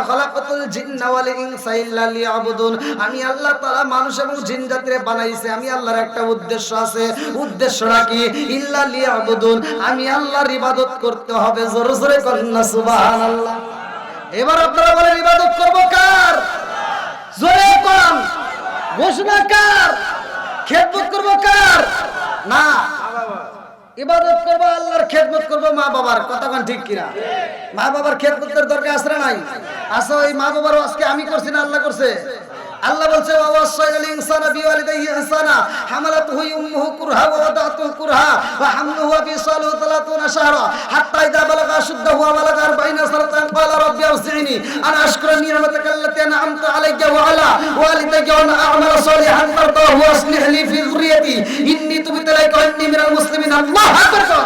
খালাকাতুল জিন্না ওয়াল ইনসা ইল্লা লিয়াবুদুন। আমি আল্লাহ তাআলা মানুষ এবং জিন জাতিরে বানাইছে, আমি আল্লাহর একটা উদ্দেশ্য আছে। উদ্দেশ্যটা কি? ইল্লা লিয়াবুদুন, আমি আল্লাহর ইবাদত করতে হবে। জোরে জোরে বলেন না সুবহানাল্লাহ। এবার আপনারা বলেন ইবাদত করব কার? জোরে কোন ঘোষণা কার? খেদমত করব কার? না, ইবাদত করব আল্লাহর, খেদমত করব মা বাবার। কথা কোন ঠিক কিনা? মা বাবার খেদমতের দরকার আছে না নাই? আছে। ওই মা বাবার আজকে আমি করছি না আল্লাহ করছে? আল্লাহ বলছে ওয়াসাইনাল ইনসানা বিওয়ালিদাইহি ইহসানা হামালাতুহু উম্মুহু কুরহা ওয়া ওয়াদাতুহু কুরহা ওয়া হামলুহু ওয়া ফিসালুহু 30 শাহরা হাত্তা ইযা বালাগা আশুদ্দাহু ওয়া বালাগা 40 সানাতান ক্বালা রাব্বি আউযি'নি আন আশকুরা নি'মাতাকা আল্লাতী আন'আমতা আলাইয়া ওয়া আলা ওয়ালিদাইয়া ওয়া আ'মালা সালিহান তারদাহু ওয়া আসলিহ লি ফি যুররিয়াতি ইন্নী তুবতু ইলাইকা ওয়া ইন্নী মিনাল মুসলিমিন। আল্লাহু আকবার।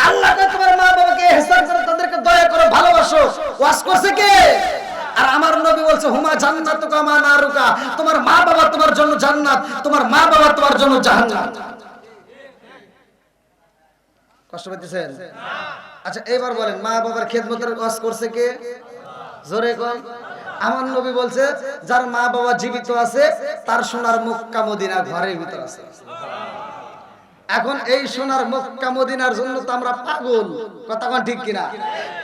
আল্লাহ তোমার মা বাবাকে ইহসান করো, তাদেরকে দয়া করো, ভালোবাসো। ওয়াজ করছে কে? আর আমার নবী বলছে হুমা জান্নাতুকা মা নারুকা, তোমার মা বাবা তোমার জন্য জান্নাত, তোমার মা বাবা তোমার জন্য জাহান্নাম। কষ্ট পাইতেছেন? আচ্ছা এবার বলেন মা বাবার খেদমতের ওয়াজ করছে কে? জোরে কোন। আমার নবী বলছে যার মা বাবা জীবিত আছে তার সোনার মক্কা মদিনা ঘরের ভিতর আছে। এখন এই সোনার মক্কা মদিনার জন্য তো আমরা পাগল। কথা কোন ঠিক কিনা?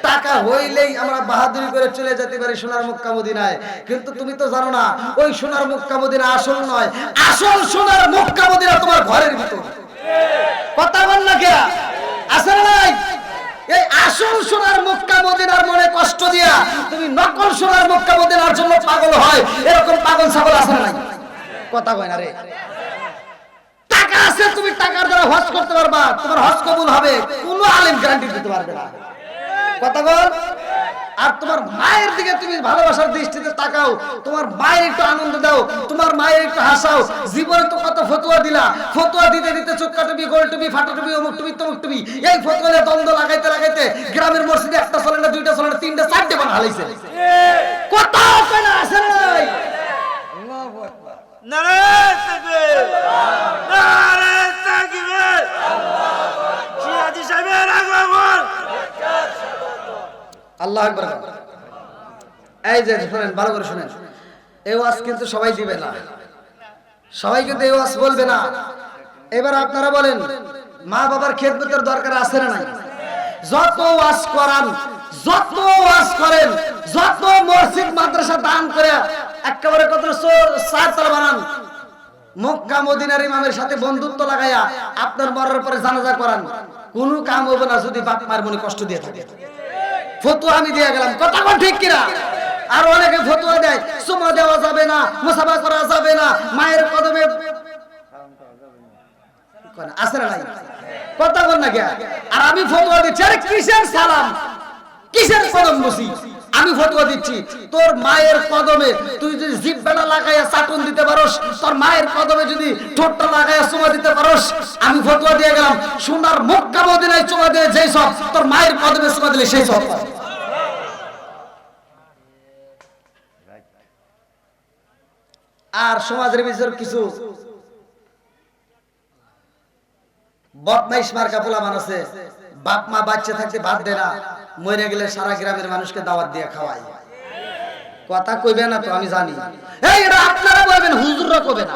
টাকা হইলেই আমরা বাহাদুরি করে চলে যেতে পারি সোনার মক্কা মদিনায়, কিন্তু তুমি তো জানো না ওই সোনার মক্কা মদিনা আসল নয়। আসল সোনার মক্কা মদিনা তোমার ঘরের ভিতর। কথা বল না কে? আছে না নাই? এই আসল সোনার মক্কা মদিনার মনে কষ্ট দিয়া তুমি নকল সোনার মক্কা মদিনার জন্য পাগল হয়, এরকম পাগল ছাগল আছে না নাই? কথা কয় না রে। টাকা আছে, তুমি টাকার দ্বারা হজ করতে পারবা, তোমার হজ কবুল হবে, কোনো আলেম গ্যারান্টি দিতে পারবে না। কথা বল। আর তোমার মায়ের দিকে তুমি ভালোবাসার দৃষ্টিতে তাকাও, তোমার মায়ের একটু আনন্দ দাও, তোমার মায়ের একটু হাসাও। জীবনে তো কত ফতোয়া দিলা, ফতোয়া দিতে দিতে চোখা টুপি, গোল টুপি, ফাটা টুপি, অমুক টুপি, তমুক টুপি, এই ফতোয়া দ্বন্দ্ব লাগাইতে লাগাইতে গ্রামের মসজিদে একটা চলে না, দুইটা চলে না, তিনটা চারটে বানা হালাইছে। কথা হয় না? আছে না নাই? আল্লাহু আকবার। নারায়ে তাকবীর, নারায়ে তাকবীর, আল্লাহু আকবার। জিহাদি সাহেবের আগমন। আল্লাহু আকবার। এই যে শুনেন, ভালো করে শুনেন, এই ওয়াজ কিন্তু সবাই দিবে না, সবাই কিন্তু এই ওয়াজ বলবে না। এবার আপনারা বলেন মা বাবার খেদমতের দরকার আছে না নাই? যত ওয়াজ করান, যত ওয়াজ করেন, যত মসজিদ মাদ্রাসা দান করে একেবারে কত চারতলা বানান, মক্কা মদিনার ইমামের সাথে বন্ধুত্ব লাগাইয়া আপনার মরার পরে জানাজা করান, কোনো কাম হবে না যদি বাপ মায়ের মনে কষ্ট দিয়ে থাকে। ফতোয়া আমি দিয়ে গেলাম। কথা কোন ঠিক কিনা? আর অনেকে ফতোয়া দেয় সুমা দেওয়া যাবে না, মুসাফা করা যাবে না, মায়ের কদমে আছে না নাই? কথা বল না কে? আর আমি ফতোয়া দিচ্ছি, আরে কিসের সালাম, কিসের কদম বসি? আমি ফতোয়া দিচ্ছি তোর মায়ের কদমে তুই যদি জিহ্বাটা লাগাইয়া চাটন দিতে পারোস, তোর মায়ের কদমে যদি ঠোঁটটা লাগাইয়া চুমা দিতে পারোস, আমি ফতোয়া দিয়ে গেলাম সোনার মক্কা মদিনায় চুমা দিয়ে যেই সব, তোর মায়ের কদমে চুমা দিলে সেই সব। আর সমাজের ভিতর কিছু বদমাইশ মার্কা পোলাপান আছে, বাপ মা বাচ্চা থাকতে ভাত দেয় না, মরে গেলে সারা গ্রামের মানুষকে দাওয়াত দিয়ে খাওয়ায়। কথা কইবে না তো আমি জানি, এই এটা আপনারা বলবেন, হুজুররা কইবে না।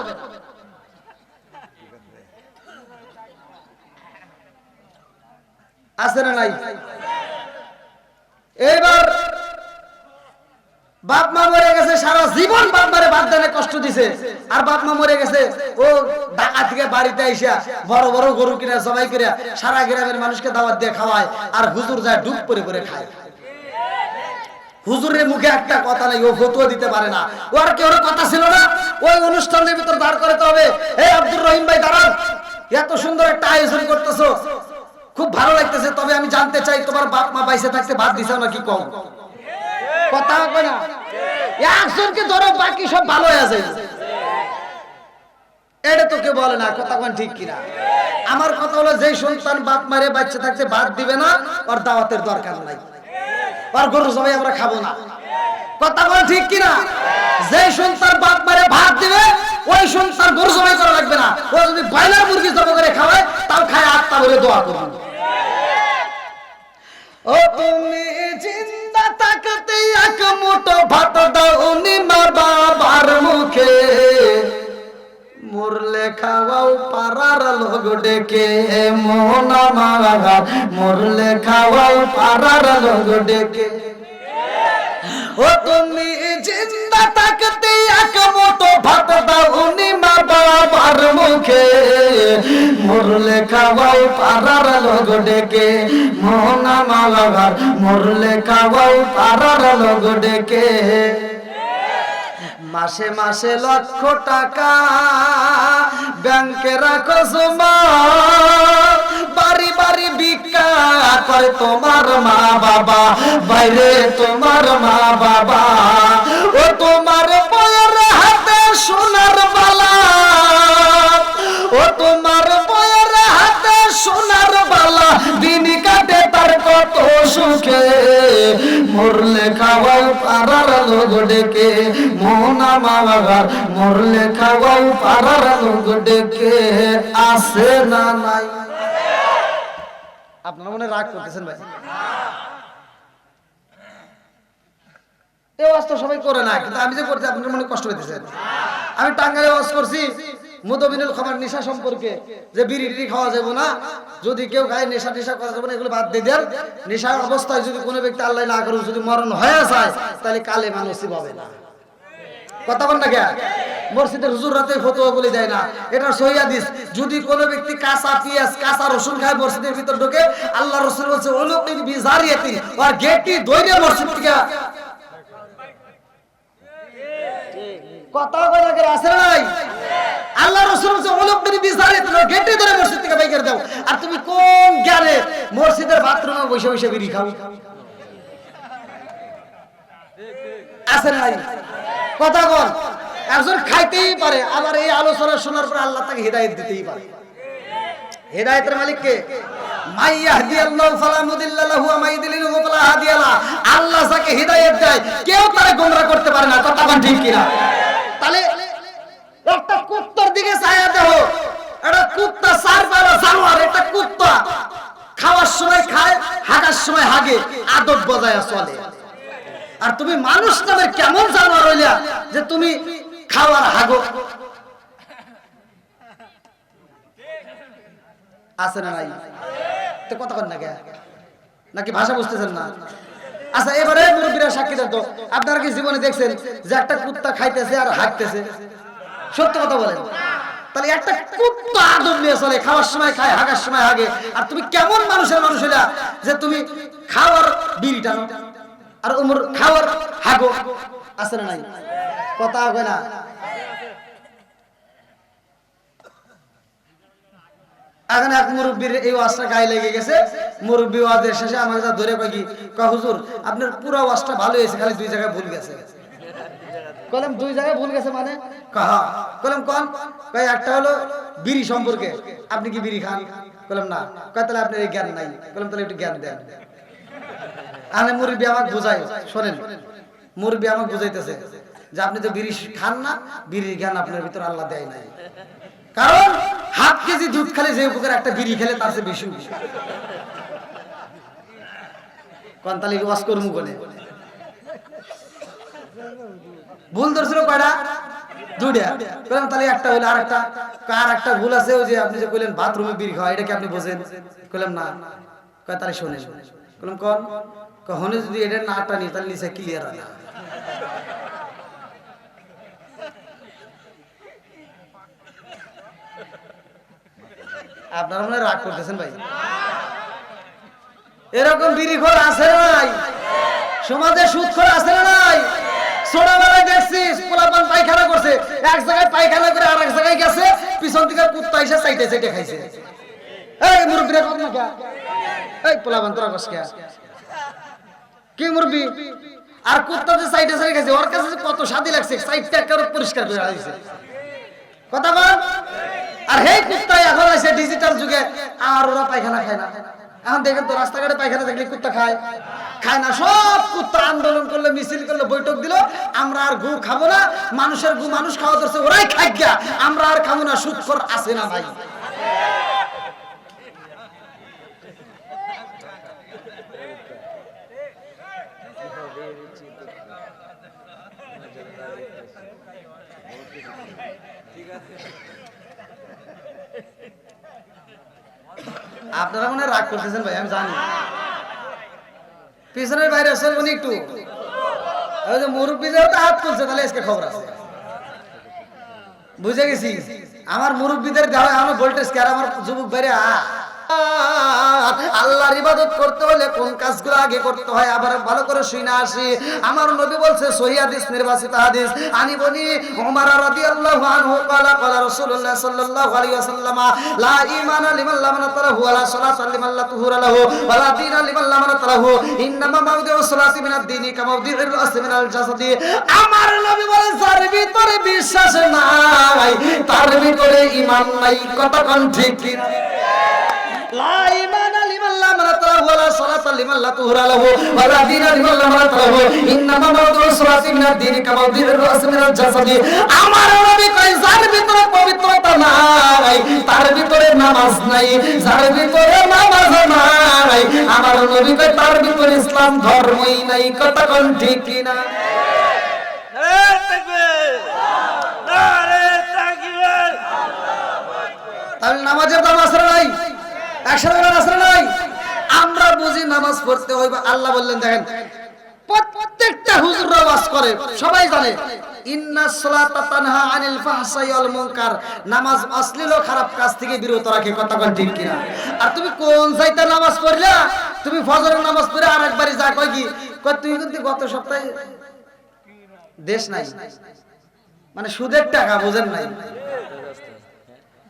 আছে না নাই? এইবার বাপ মা মরে গেছে, সারা জীবন বাপ মারে ভাত দেনে কষ্ট দিছে, আর বাপ মা মরে গেছে ও ঢাকা থেকে বাড়িতে আইসা বড় বড় গরু কিনা সবাই করে সারা গ্রামের মানুষকে দাওয়াত দিয়ে খাওয়ায়, আর হুজুর যায় ডুব করে করে খায়। হুজুরের মুখে একটা কথা নাই, ও ফতোয়া দিতে পারে না, ও আর কেউ কথা ছিল না, ওই অনুষ্ঠানের ভিতর দাঁড় করাতে হবে। এই আব্দুর রহিম ভাই দাঁড়ান, এত সুন্দর একটা আয়োজন করতেছো, খুব ভালো লাগতেছে, তবে আমি জানতে চাই তোমার বাপ মা বাইসে থাকতে ভাত দিছে নাকি কম? কথা কয় না? একজনকে ধরো, বাকি সব ভালো হয়ে আছে, এটা তো কেউ বলে না। কথা কোন ঠিক কিনা? আমার কথা হলো যে সন্তান বাপ মারে বাচ্চা থাকতে ভাত দিবে না, ওর দাওয়াতের দরকার নাই, আর গরু সবাই আমরা খাবো না। কথা কোন ঠিক কিনা? যে সন্তান বাপ মারে ভাত দিবে ওই সন্তান গরু সবাই করা লাগবে না, ও যদি ব্রয়লার মুরগি জবাই করে খাওয়ায় তাও খায়, আত্মা বলে দোয়া করুন। ও তুমি জিন্দা থাক থাকতে এক মুঠো ভাত দাওনি মা বাবার মুখে, মরলে খাওয়াও পাড়ার লোক ডেকে, মোহন আমার মরলে খাওয়াও পাড়ার লোক ডেকে। ও তুমি জিন্দা থাকতে এক মুঠো ভাত দাওনি মা বাবার মুখে, মরলে খাওয়াও পাড়ার লোক ডেকে, মোহন আমার মরলে খাওয়াও পাড়ার লোক ডেকে। মাসে মাসে লক্ষ টাকা ব্যাংকে রাখো জমা, বাড়ি বাড়ি ভিক্ষা করে তোমার মা বাবা, বাইরে তোমার মা বাবা। ও তোমার বউয়ের হাতে সোনার বালা, ও তোমার বউয়ের হাতে সোনার বালা, দিন কাটে তার কত সুখে, মরলে খাওয়াও পাড়ার লোক ডেকে, মোহনা মা বাবার মরলে খাওয়াও পাড়ার লোক ডেকে। আছে না নাই? আপনারা মনে রাগ করতেছেন ভাই? এই ওয়াজ তো সবাই করে না, কিন্তু আমি যে করছি আপনার মনে কষ্ট হইতেছে। আমি টাঙ্গাইলে ওয়াজ করছি মুদবিনুল খামার নেশা সম্পর্কে, যে বিড়ি টিড়ি খাওয়া যাবে না, যদি কেউ খায় নেশা টেশা করা যাবে না, এগুলো বাদ দিয়ে দেন। নেশার অবস্থায় যদি কোনো ব্যক্তি আল্লাহ না করুক যদি মরণ হয়ে যায়, তাহলে কালে নসিব হবে না। কথা বল না কে? মসজিদের হুজুর রাতে ফতোয়া বলে দেয় না, এটা সহিহ হাদিস। যদি কোনো ব্যক্তি কাঁচা পেঁয়াজ কাঁচা রসুন খায় মসজিদের ভিতর ঢোকে, আল্লাহ রাসূল বলেছে উলুকিন বিজারিয়াতি, আর গেটটি দইরে মসজিদ থেকে। কথা বলা করে আছে নাই? আল্লাহ রাসূল বলেছে উলুকিন বিজারিয়াতি, গেটটি ধরে মসজিদ থেকে বাইর করে দাও। আর তুমি কোন জ্ঞানে মসজিদের বাথরুমে বসে বসে বিড়ি খাও? আছে নাই? কথা বল। একজন খাইতেই পারে, আবার এই আলোচনা শোনার পর আল্লাহ তাকে হিদায়াত দিতেই পারে। হিদায়াতের মালিক কে? মাই ইয়াহদিয়াল্লাহু ফালা মুদিল্লা লাহু ওয়া মাই ইউদ্লিলহু ফালা হাদিয়া লাহু। আল্লাহ যাকে হিদায়াত দেয় কেউ তারে গোমরাহ করতে পারে না। কথা বল ঠিক কিনা? তাহলে একটা কুত্তার দিকে ছায়া দেখো, একটা কুত্তা চার পাওয়া জানোয়ার, একটা কুত্তা খাওয়ার সময় খায়, হাগার সময় হাগে, আদব বজায় চলে। আর তুমি মানুষ নামের কেমন জানোয়ার হইলা যে তুমি খাওয়ার হাগো? আছে না নাই? তো কথা কন না কে? নাকি ভাষা বুঝতেছেন না? আচ্ছা এবারে মুরব্বীরা সাক্ষী দেন তো, আপনারা কি জীবনে দেখছেন যে একটা কুত্তা খাইতেছে আর হাগতেছে? সত্য কথা বলেন। তাহলে একটা কুত্তা আদব নিয়ে চলে, খাওয়ার সময় খায়, হাগার সময় হাগে। আর তুমি কেমন মানুষের মানুষ হইলা যে তুমি খাওয়ার বিড়ি টানো আর উমর খাওয়ার হাগো? আছে না নাই? কথা হবে না। এখন এক মুরব্বীর এই ওয়াজটা গায়ে লেগে গেছে। মুরব্বী ওয়াজের শেষে আমাকে যা ধরে কয় কি, কয় হুজুর আপনার পুরো ওয়াজটা ভালো হয়েছে, খালি দুই জায়গায় ভুল গেছে। কলম দুই জায়গায় ভুল গেছে মানে? কলম কোন? কয় একটা হলো বিড়ি সম্পর্কে, আপনি কি বিড়ি খান? কলম না। কয় তাহলে আপনার এই জ্ঞান নাই। কলম তাহলে একটু জ্ঞান দেন। আনে মুরব্বী আমাকে বুঝায়, শোনেন, মুরব্বী আমাকে বুঝাইতেছে যে আপনি তো বিড়ি খান না, বিড়ির জ্ঞান আপনার ভিতর আল্লাহ দেয় নাই। কারণ হাফ কেজি দুধ খেলে যে উপকার একটা বিড়ি খেলে তার চেয়ে বেশি। কোন তাহলে ওয়াজ করমু কোনে? ভুল ধরছিল কয়টা? দুইটা। কলম তাহলে একটা হইলো, আর একটা কার একটা ভুল আছে, ওই যে আপনি যে কইলেন বাথরুমে বিড়ি খাওয়া, এটা কি আপনি বোঝেন? কইলাম না। কয় তাহলে শোনেন। কলম কোন? কখনো যদি এটা না টানি তাহলে নিচে ক্লিয়ার হয় না। আপনারা মনে রাগ করতেছেন ভাই? এরকম বিড়িখোর আছে না নাই? সমাজে সুদখোর আছে না নাই? ছোটবেলায় দেখছি পোলাপান পায়খানা করছে, এক জায়গায় পায়খানা করে আর এক জায়গায় গেছে, পিছন থেকে কুত্তা এসে চাইতে চাইতে খাইছে। এই মুরব্বীরা কত না কে? এই পোলাপান তোরা কস কে? কি মুরব্বী? আর কুত্তা যে সাইডে সাইডে খাইছে, ওর কাছে কত শান্তি লাগছে, সাইডটা একেবারে পরিষ্কার করে রাখছে। কথা বল। আর হেই কুত্তা এখন আছে ডিজিটাল যুগে, আর ওরা পায়খানা খায় না। এখন দেখেন তো রাস্তাঘাটে পায়খানা দেখলে কুত্তা খায়? খায় না। সব কুত্তা আন্দোলন করলে, মিছিল করলে, বৈঠক দিল, আমরা আর গু খাবো না, মানুষের গু মানুষ খাওয়া ধরছে, ওরাই খাই গিয়া, আমরা আর খাবো না। সুদখোর আছে না ভাই? আপনারা মনে হয় রাগ করতেছেন ভাই, আমি জানি। পিছনের বাইরে চলবো না একটু। ওই যে মুরব্বীদের তো হাত তুলছে, তাহলে আজকে খবর আছে। বুঝে গেছি, আমার মুরব্বীদের গায়ে আমার ভোল্টেজ কে, আর আমার যুবক বাইরে আল্লাহর ইবাদত করতে হলে কোন কাজগুলো আগে করতে হয় আবার ভালো করে শুনে আসি। আমার নবী বলছে, সহিহ হাদিস, নির্বাচিত হাদিস, আনি বনি ওমর রাদিয়াল্লাহু আনহু ক্বালা ক্বালা রাসূলুল্লাহ সাল্লাল্লাহু আলাইহি ওয়াসাল্লাম লা ঈমানা লিমান লা মানাতাহু ওয়ালা সালাতা লিমান লা তুহুরা লাহু ওয়ালা দীনা লিমান লা মানাতাহু ইন্নামা মাউদিউ সালাতি মিনাদ দীনি কামাউদিউর রাসি মিনাল জাসাদি। আমার নবী বলে, যার ভিতরে বিশ্বাস নাই তার ভিতরে ঈমান নাই। কতক্ষণ ঠিক কি না? লা ঈমানা লিমান লা মানাতাহু ওয়ালা সালাতা লিমান লা তুহুরা লাহু ওয়ালা দীনা লিমান লা মানাতাহু ইন্নামা মাউদিউ সালাতি মিনাদ দীনি কামাউদিউর রাসি মিনাল জাসাদি। আমার নবী কয়, যার ভিতরে পবিত্রতা নাই তার ভিতরে নামাজ নাই, যার ভিতরে নামাজ নাই আমার নবী কয় তার ভিতরে ইসলাম ধর্মই নাই। কতক্ষণ ঠিক কি না? নারে তাকবীর, নারে তাকবীর। তাহলে নামাজের দাম আছে না নাই? একসাথে বলেন আছে না নাই? আমরা বুঝি নামাজ পড়তে হইবে। আল্লাহ বললেন, দেখেন প্রত্যেকটা হুজুররা ওয়াজ করে, সবাই জানে ইন্নাস সালাতা তানহা আনিল ফাহশাই ওয়াল মুনকার, নামাজ অশ্লীল ও খারাপ কাজ থেকে বিরত রাখে। কতক্ষণ ঠিক কিনা? আর তুমি কোন চাইতে নামাজ পড়লা? তুমি ফজরের নামাজ পড়ে আরেকবারই যা কয় কি, কয় তুই কিন্তু গত সপ্তাহে দেশ নাই, মানে সুদের টাকা বুঝেন নাই,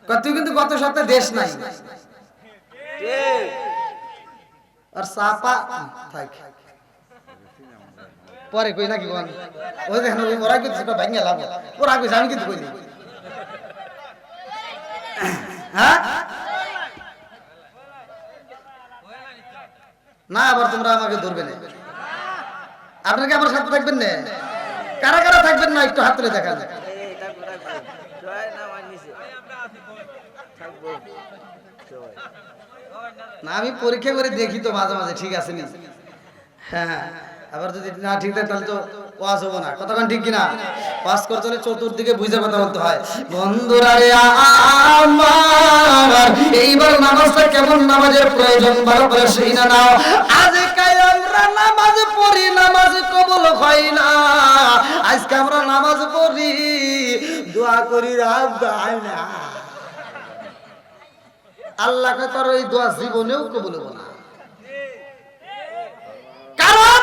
কয় তুই কিন্তু গত সপ্তাহে দেশ নাই। ঠিক। আর চাপা থাক পরে কই নাকি কোন ওই দেখেন ওই ওরা কিছু ভাঙিয়ে লাভ ওরা কইছে, আমি কিন্তু কইনি। হ্যাঁ না, আবার তোমরা আমাকে ধরবে না। আপনারা কি আমার সাথে থাকবেন না? কারা কারা থাকবেন না একটু হাত তুলে দেখান। এই থাকবো, থাকবো। সবাই নামাজ নিছে। থাকবো সবাই। না, আমি পরীক্ষা করে দেখি তো মাঝে মাঝে ঠিক আছে নি। হ্যাঁ, আবার যদি না ঠিক থাকে তাহলে তো ওয়াজ হবো না। কতক্ষণ ঠিক কিনা? ওয়াজ করতে হলে চতুর্দিকে বুঝে কথা বলতে হয়। বন্ধুরা রে আমার, এইবার নামাজটা কেমন নামাজের প্রয়োজন ভালো করে শুনে নাও। আজকে আমরা নামাজ পড়ি, নামাজ কবুল হয় না। আজকে আমরা নামাজ পড়ি, দোয়া করি, রাত দেয় না। আল্লাহকে তার ওই দোয়া জীবনেও কবুল হবে না। কারণ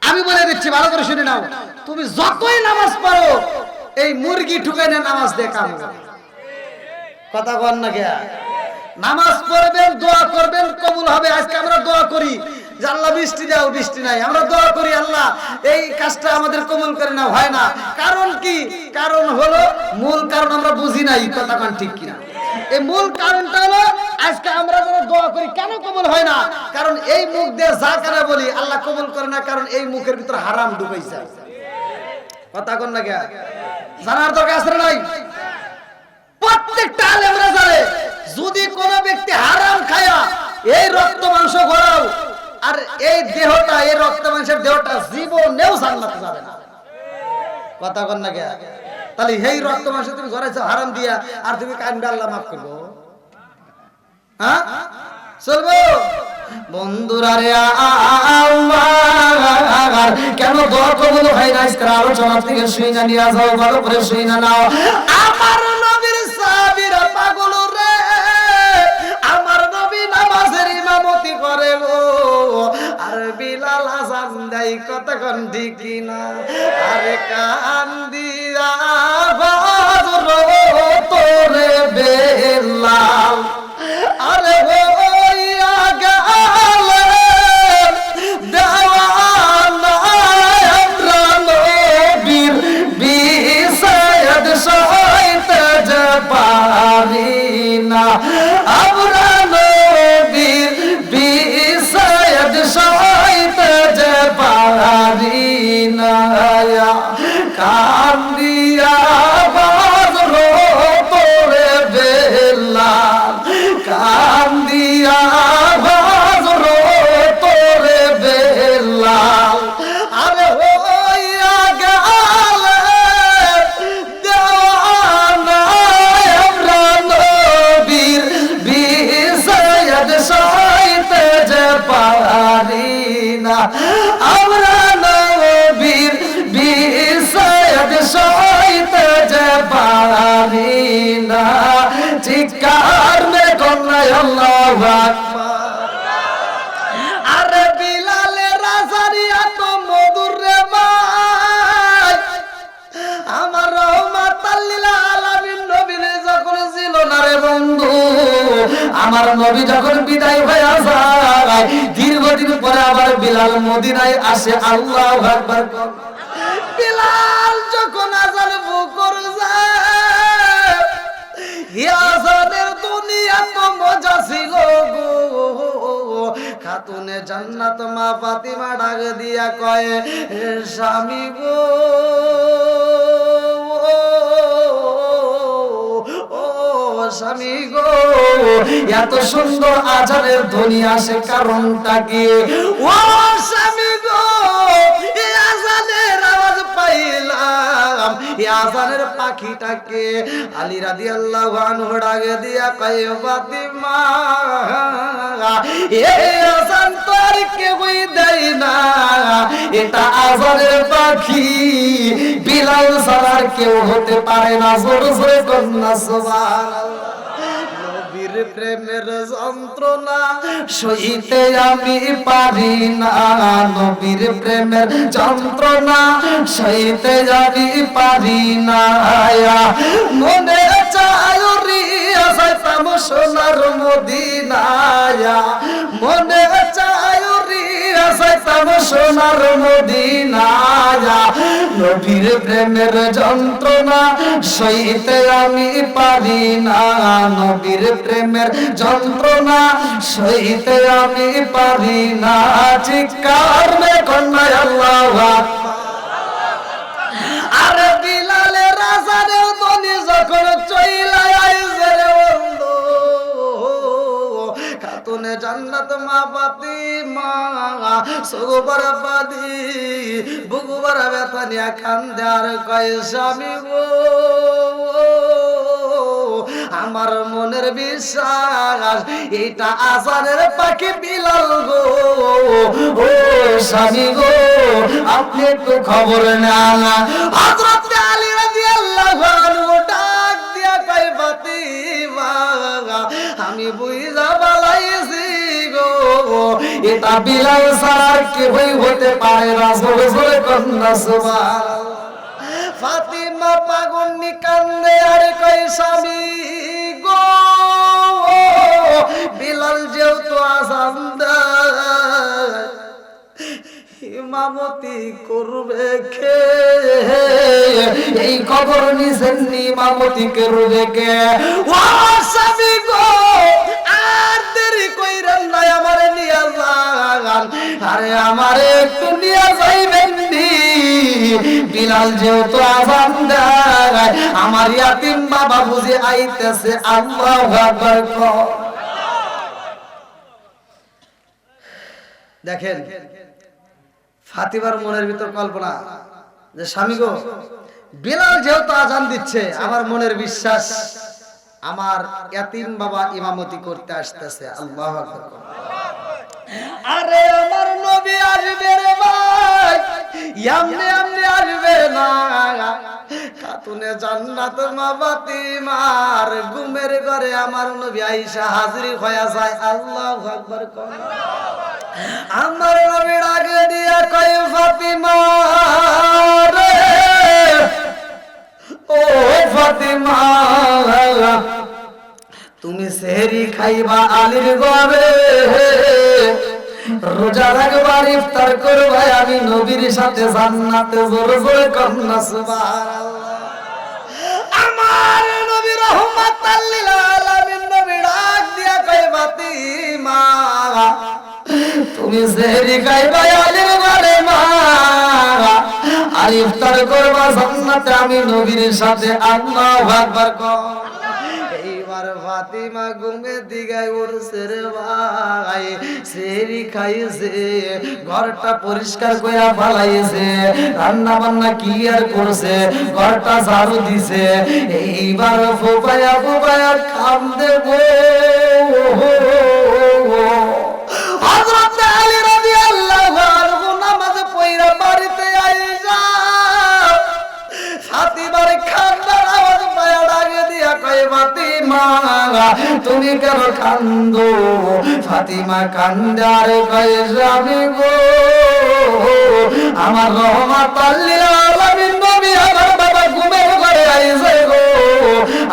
আমি বলে দিচ্ছি, ভালো করে শুনে নাও, তুমি যতই নামাজ পড়ো এই মুরগি ঠুকাই না নামাজ দিয়ে কাম হবে। কথা কন না কে? নামাজ পড়বেন, দোয়া করবেন, কবুল হবে। আজকে আমরা দোয়া করি যে আল্লাহ বৃষ্টি দাও, বৃষ্টি নাই। আমরা দোয়া করি আল্লাহ এই কাজটা আমাদের কবুল করে না, হয় না। কারণ কি? কারণ হলো, মূল কারণ আমরা বুঝি নাই। কথা কন ঠিক কিনা? এই মূল কারণটা হলো, আজকে আমরা যারা দোয়া করি কেন কবুল হয় না? কারণ এই মুখ দিয়ে যা কারা বলি আল্লাহ কবুল করে না, কারণ এই মুখের ভিতর হারাম ঢুকাইছে। কথা কন না কে? জানার দরকার আছে না নাই? প্রত্যেকটা আলেমরা জানে, যদি কোন ব্যক্তি হারাম খায়া এই রক্ত মাংস গড়াও আর এই দেহটা, এই রক্ত মাংসের দেহটা জীবনেও জান্নাতে যাবে না। কথা কন না কে? তাহলে এই রক্ত মাংস তুমি গড়াইছো হারাম দিয়া, আর তুমি কানবে আল্লাহ মাফ করবো? হ্যাঁ চলবো? বন্ধুরা রে আমার, কেন দোয়া কবুল হয় না আজকের আলোচনা থেকে শুনে নিয়ে যাও, ভালো করে শুনে নাও। আমার নবীর সাহাবীরা পাগল রে, আমার নবী নামাজের ইমামতি করে গো, আর বিলাল আযান দেয়। কতক্ষণ ঠিক কিনা? আরে কান দিয়া বাজর তোরে বেলাল, আরে হইয়া গেলে দেওয়ানা আমরা নবীর বিষাদ সইতে যে পারি না, আমরা নবীর বিষাদ সইতে যে পারি না। চিৎকার মে কন্যায় আল্লাহু আকবার। আরে বিলালের আজারিয়া তো মধুর রে ভাই, আমার রহমাতাল লিল আলামিন নবীর যখন ছিল না রে বন্ধু, আমার নবী যখন বিদায় হয়ে যায় দীর্ঘদিন পরে আবার বিলাল মদিনায় আসে। আল্লাহু আকবার। বিলাল যখন আজান বুকর যায়, আজানের দুনিয়া তো মজা ছিল গো। খাতুনে জান্নাত মা ফাতিমা ডাক দিয়া কয়, স্বামী গো স্বামী গো, এত সুন্দর আজানের ধ্বনি আসে কারণটা কি? ও স্বামী গো, এই আজানের আওয়াজ পাইলাম, এই আজানের পাখিটাকে। আলী রাদিয়াল্লাহু আনহু ডাকে দিয়া কয়, ফাতিমা এই আজান তো আর কেউই দেয় না, এটা আজানের পাখি, বিলাল ছাড়া আর কেউ হতে পারে না। জোরে জোরে কন্যা সুবহানাল্লাহ। নবীর প্রেমের যন্ত্রণা সইতে আমি পারি না, নবীর প্রেমের যন্ত্রণা সইতে আমি পারি না। মনে চায় রিয়া যাইতাম সোনার মদিনায়, মনে চায় রিয়া যাইতাম সোনার মদিনায়। নবীর প্রেমের যন্ত্রণা সইতে আমি পারি না, নবীর প্রেমের যন্ত্রণা সইতে আমি পারি না। চিৎকার মে কন্যায় আল্লাহু আকবার। আরে বিলালের আজানের ধ্বনি যখন চইলা আইছে রে বন্ধু, খাতুনে জান্নাত মা ফাতিমা সুগবার পাদি বুগুবার ব্যথা নিয়া কান্দে আর কয়, স্বামী গো আমার মনের বিশ্বাস এটা আজানের পাখি বিলাল গো। ও স্বামী গো, আপনি একটু খবর নেন। হযরত আলী রাদিয়াল্লাহু আনহু ডাক দিয়া কয়, ফাতিমা আমি বুঝা বালাইছি গো, এটা বিলাল ছাড়া কেউই হতে পারে না। জোরে জোরে কন্যা সুবহানাল্লাহ। ফাতিমা পাগলনি কান্দে আর কয়, স্বামী গো বিলাল যেহেতু আজান দেয় ইমামতি করবে কে, এই খবর নিছেন ইমামতি করবে কে? ও স্বামী গো আর দেরি কইরেন না, আমারে নিয়া যান, আরে আমারে একটু নিয়া যাইবেন নি, বিলাল যেহেতু আজান দেয় আমার ইয়াতিম বাবা বুঝে আইতেছে। আল্লাহু আকবার। দেখেন ফাতিমার মনের ভিতর কল্পনা যে স্বামী গো বিলাল যেহেতু আজান দিচ্ছে, আমার মনের বিশ্বাস আমার ইয়াতিম বাবা ইমামতি করতে আসতেছে। আল্লাহু আকবার। আরে আমার নবী আসবে রে ভাই, এমনি এমনি আসবে না, খাতুনে জান্নাত মা ফাতিমার ঘুমের ঘরে আমার নবী আয়েশা হাজির হয়ে যায়। আল্লাহু আকবার। আমার নবী ডাকে দিয়া কয়, ফাতিমা রে ও ফাতিমা, তুমি সেহরি খাইবা আলীর ঘরে, রোজা রাখবার ইফতার করবা আমি নবীর সাথে জান্নাতে। জোরে জোরে কন্যা সুবহানাল্লাহ। আমার নবী রহমাতাল লিল আলামিন নবী ডাক দিয়া কয়, ফাতিমা তুমি সেহরি খাইবা আলীর ঘরে মা, আর ইফতার করবা জান্নাতে আমি নবীর সাথে। আল্লাহু আকবার। এইবার ফাতিমা ঘুমের দিকে উঠছে রে ভাই, সেহরি খাইছে, ঘরটা পরিষ্কার কইরা ফেলাইছে, রান্না বান্না ক্লিয়ার করছে, ঘরটা ঝাড়ু দিছে। এইবার ফোপায়া ফোপায়া কান্দে গো। হযরত আলী রাদিয়াল্লাহু আনহু নামাজ পড়া বাড়িতে আইসা ফাতিমার কান্নার আওয়াজ পায়া ডাকে দিয়া কয়, ফাতিমা মা তুমি কেন কান্দো? ফাতিমা কান্দে আর কয় স্বামী গো আমার রহমাতুল লিল আলামিন নবী আমার বাবা ঘুমের ঘরে আইছে গো,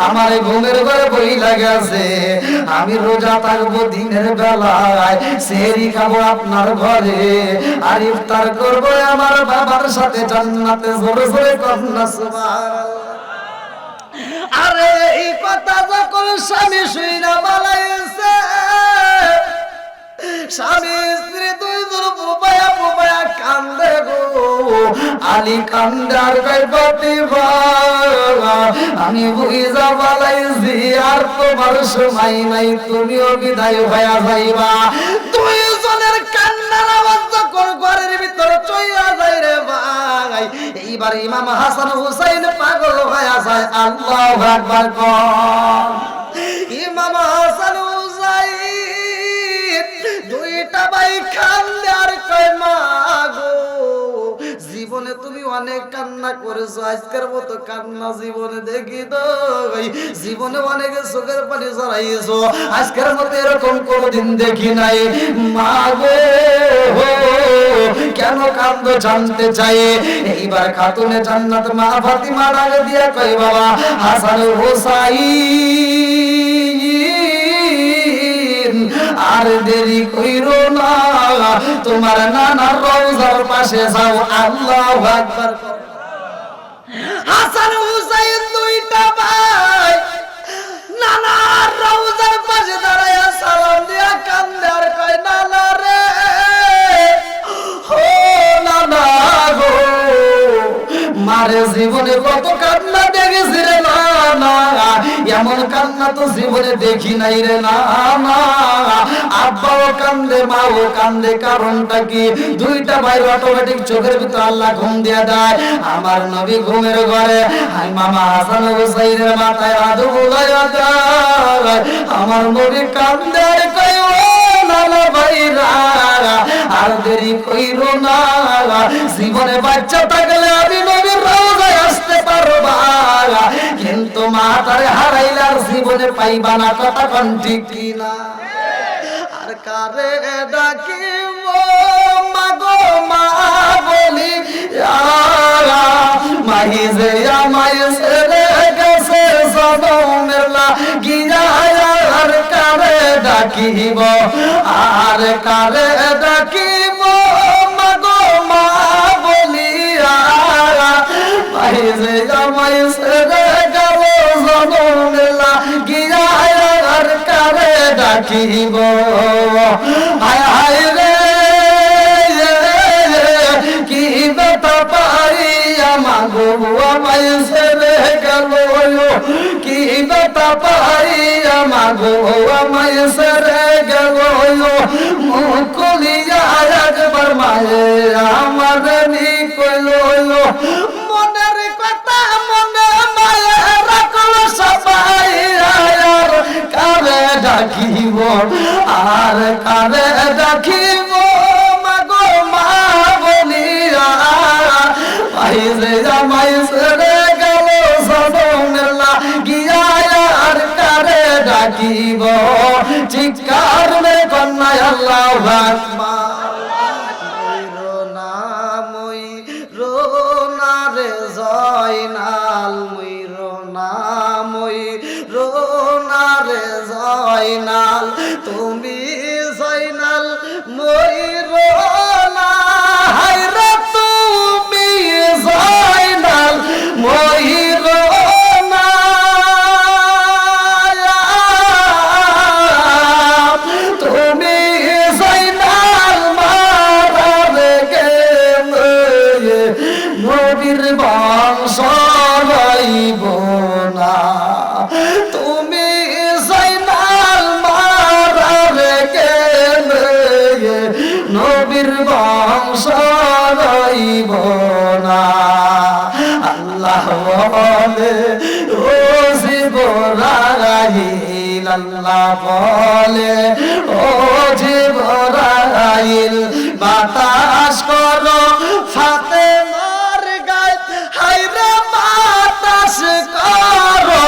আমার ঘুমের ঘরে বইলা গেছে, আমি রোজা থাকবো দিনের বেলায়, সেহরি খাবো আপনার ঘরে, আর ইফতার করবো আমার বাবার সাথে জান্নাতে। জোরে জোরে কন্যা সুবহানাল্লাহ। আরে এই কথা যখন স্বামী শুইনা বালাইছে, স্বামী স্ত্রী দুইজন বুবায়া বুবায়া কান্দে গো। আলী কান্দার ফাতিমা আমি বুঝা বালাইছি আর তোমার সময় নাই, তুমিও বিদায় হইয়া যাইবা। দুইজনের কান্নার আওয়াজ যখন ঘরের ভিতরে চইয়া যায় রে ভাই, এইবার ইমাম হাসান হুসাইন পাগল হইয়া যায়। আল্লাহু আকবার কর। ইমাম হাসান হুসাইন দুইটা ভাই কান্দে আর কয় মা গো জীবনে তুমি অনেক কান্না করেছো, আজকের মতো কান্না জীবনে দেখি তো, জীবনে অনেক চোখের পানি জড়াইছো, আজকের মতো এরকম কোনদিন দেখি নাই। মা গো কেন কান্দো জানতে চাই। এইবার খাতুনে জান্নাত মা ফাতিমা ডাক দিয়া কয় বাবা হাসান হুসাইন আর দেরি কইরো না, তোমার নানার রওজার পাশে যাও। আল্লাহু আকবার। হাসান হুসাইন দুইটা ভাই নানার রওজার পাশে দাঁড়ায়া সালাম দিয়া কান্দে আর কয় নানা রে ও নানা গো, মারে জীবনে কত কান্না দেখেছি রে নানা, এমন কান্না তো জীবনে দেখি নাই রে নানা। আব্বাও কান্দে মাও কান্দে, কারণটা কি? দুইটা ভাই অটোমেটিক চোখের ভিতর আল্লাহ ঘুম দিয়া দেয়। আমার নবী ঘুমের ঘরে মামা হাসান হুসাইনের মাথায় হাত বুলাইয়া দেয়, আমার নবী কান্দে আর কয় ও নানা ভাইরা আর দেরি কইরো না, জীবনে বাচ্চা থাকলে আমি নবীর রওজায় আসতে পারবা, কিন্তু মাতারে হারাইলে আর জীবনে পাইবা না। কথা কোন ঠিক কিনা? আর কারে ডাকিব মাগো মা বলি মাহি যে আমায় ছেড়ে গেছে জনমের লাগিয়া, আর কারে ডাকিব আর কারে ডাকিব মাগো মা বলি মাহি যে আমায় ছেড়ে গেল জনমের লাগিয়া, আর কারে ডাকিব। হায় হায় রে কি ব্যথা পাইয়া মাগো আমায় ছেড়ে গেল, কি ব্যথা পাইয়া মাগো আমায় ছেড়ে গেল, মুখ খুলিয়া একবার মায়ে আমার নি কইল, মনের কথা মনে মায়ে রাখলো সবাই, আর কারে ডাকিব আর কারে ডাকিব মাগো মা বলিয়া, ভাই যে জামাই ছেড়ে গেল জনমের লাগিয়া, আর কারে ডাকিব। চিৎকার মে কন্যায় আল্লাহু আকবার। জয়নাল জয়নাল তুমি জয়নাল ময়ূরনা, হায়রে তুমি জয়নাল ময়ূরনা, তুমি জয়নাল মারারে গেলে নবীর বংশ রইব না, তুমি জয়নাল মারারে গেলে নবীর বংশ রইব না। আল্লাহ বলে ও জিবরাইল, আল্লাহ বলে ও জিবরাইল বাতাস করো ফাতেমার গায়ে, হায়রে বাতাস করো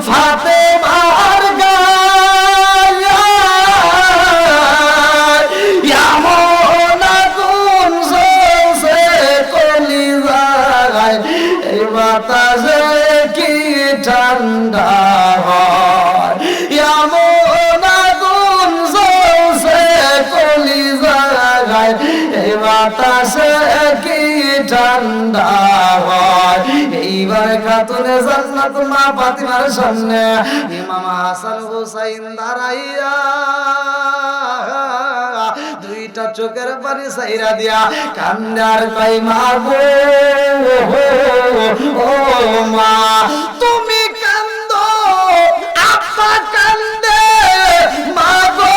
ফাতেমার খাতুনে জান্নাত মা ফাতিমার সামনে ইমাম হাসান হুসাইন দাঁড়াইয়া দুইটা চোখের পানি সাইরা দিয়া কান্দে আর কই মা গো ও মা তুমি কান্দো আপা কান্দে মা গো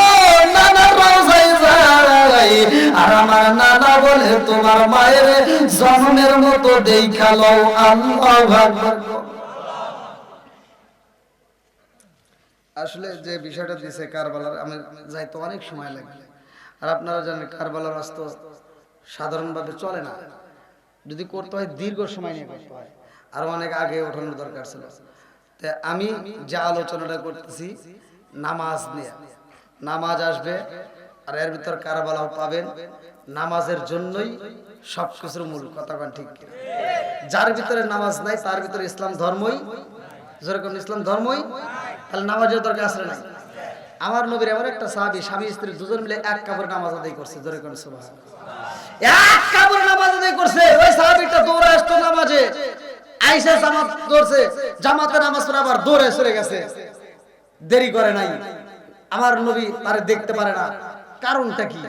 নানা রোজাই যাই আর আমার নানা বলে তোমার মায়ের জন্মের মতো দেখা লও আল্লাহু আকবার। আসলে যে বিষয়টা দিছে কারবালার আমি যাইতে অনেক সময় লাগে, আর আপনারা জানেন কারবালার রাস্তা সাধারণভাবে চলে না, যদি করতে হয় দীর্ঘ সময় নিয়ে করতে হয়, আর অনেক আগে ওঠানোর দরকার ছিল। তাই আমি যা আলোচনাটা করতেছি নামাজ নিয়ে, নামাজ আসবে আর এর ভিতর কারবালাও পাবেন। নামাজের জন্যই সবকিছুর মূল, কথা কোন ঠিক কিনা? যার ভিতরে নামাজ নাই তার ভিতরে ইসলাম ধর্মই, যেরকম ইসলাম ধর্মই, তাহলে নামাজের দরকার আসলে নাই। আমার নবীর এমন একটা সাহাবী, স্বামী স্ত্রী দুজন মিলে এক কাপড়ে নামাজ আদায় করছে, জোরে কোন সুবহানাল্লাহ, এক কাপড়ে নামাজ আদায় করছে। ওই সাহাবীটা দৌড়ে আসতো নামাজে, আয়েশা জামাত ধরছে, জামাতে নামাজ পড়ে আবার দৌড়ে চলে গেছে, দেরি করে নাই। আমার নবী তারে দেখতে পারে না, কারণটা কি?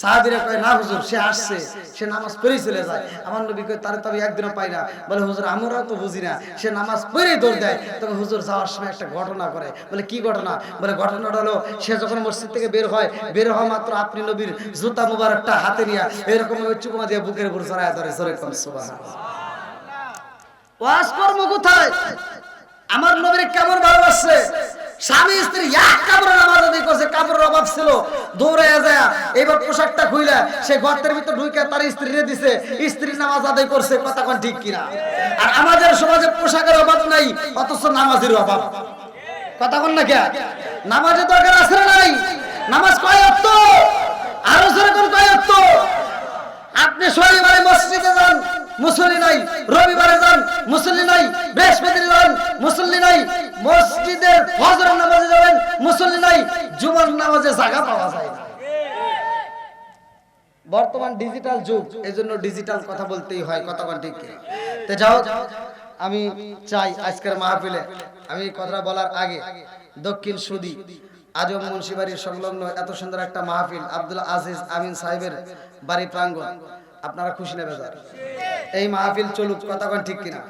সাহাবীরা কয় না হুজুর সে আসছে, সে নামাজ পড়েই চলে যায়। আমার নবী কয় তারে তো আমি একদিনও পাই না। বলে হুজুর আমরাও তো বুঝি না, সে নামাজ পড়েই দৌড় দেয়। তবে হুজুর যাওয়ার সময় একটা ঘটনা করে। বলে কি ঘটনা? বলে ঘটনাটা হলো সে যখন মসজিদ থেকে বের হয়, বের হওয়া মাত্র আপনি নবীর জুতা মুবারকটা হাতে নিয়ে এরকম চুমা দিয়ে বুকের উপর চড়ায় ধরে, জোরে কোন সুবহানাল্লাহ। ওয়াজ কর্ম কোথায়? আমার নবীর কেমন ভালোবাসছে। স্বামী স্ত্রী এক কাপড়ে নামাজ আদায় করছে, কাপড়ের অভাব ছিল, দৌড়ে যায় এবার পোশাকটা খুইলা সে গর্তের ভিতর ঢুকে তার স্ত্রীরে দিছে, স্ত্রী নামাজ আদায় করছে, কথা কোন ঠিক কিনা? আর আমাদের সমাজে পোশাকের অভাব নাই, অথচ নামাজের অভাব, কথা কোন না কে? নামাজের দরকার আছে না নাই? নামাজ কয় ওয়াক্ত? আরো যেরকম কয় ওয়াক্ত? আপনি শনিবারে মসজিদে যান, মুসল্লি নাই, রবিবারে যান, মুসল্লি নাই, বৃহস্পতিবার যান, মুসল্লি নাই, মসজিদের ফজরের নামাজে যাবেন, মুসল্লি নাই, জুমার নামাজে জায়গা পাওয়া যায় না। বর্তমান ডিজিটাল যুগ, এজন্য ডিজিটাল কথা বলতেই হয়, কথা কোন ঠিক? তো যাও, আমি চাই আজকের মাহফিলে আমি কথাটা বলার আগে দক্ষিণ সুদি আজম মুন্সিবাড়ির সংলগ্ন এত সুন্দর একটা মাহফিল, আব্দুল আজিজ আমিন সাহেবের বাড়ি প্রাঙ্গণ, আপনারা খুশি না বেজার? এই মাহফিল চলুক, কথা কোন ঠিক কিনা?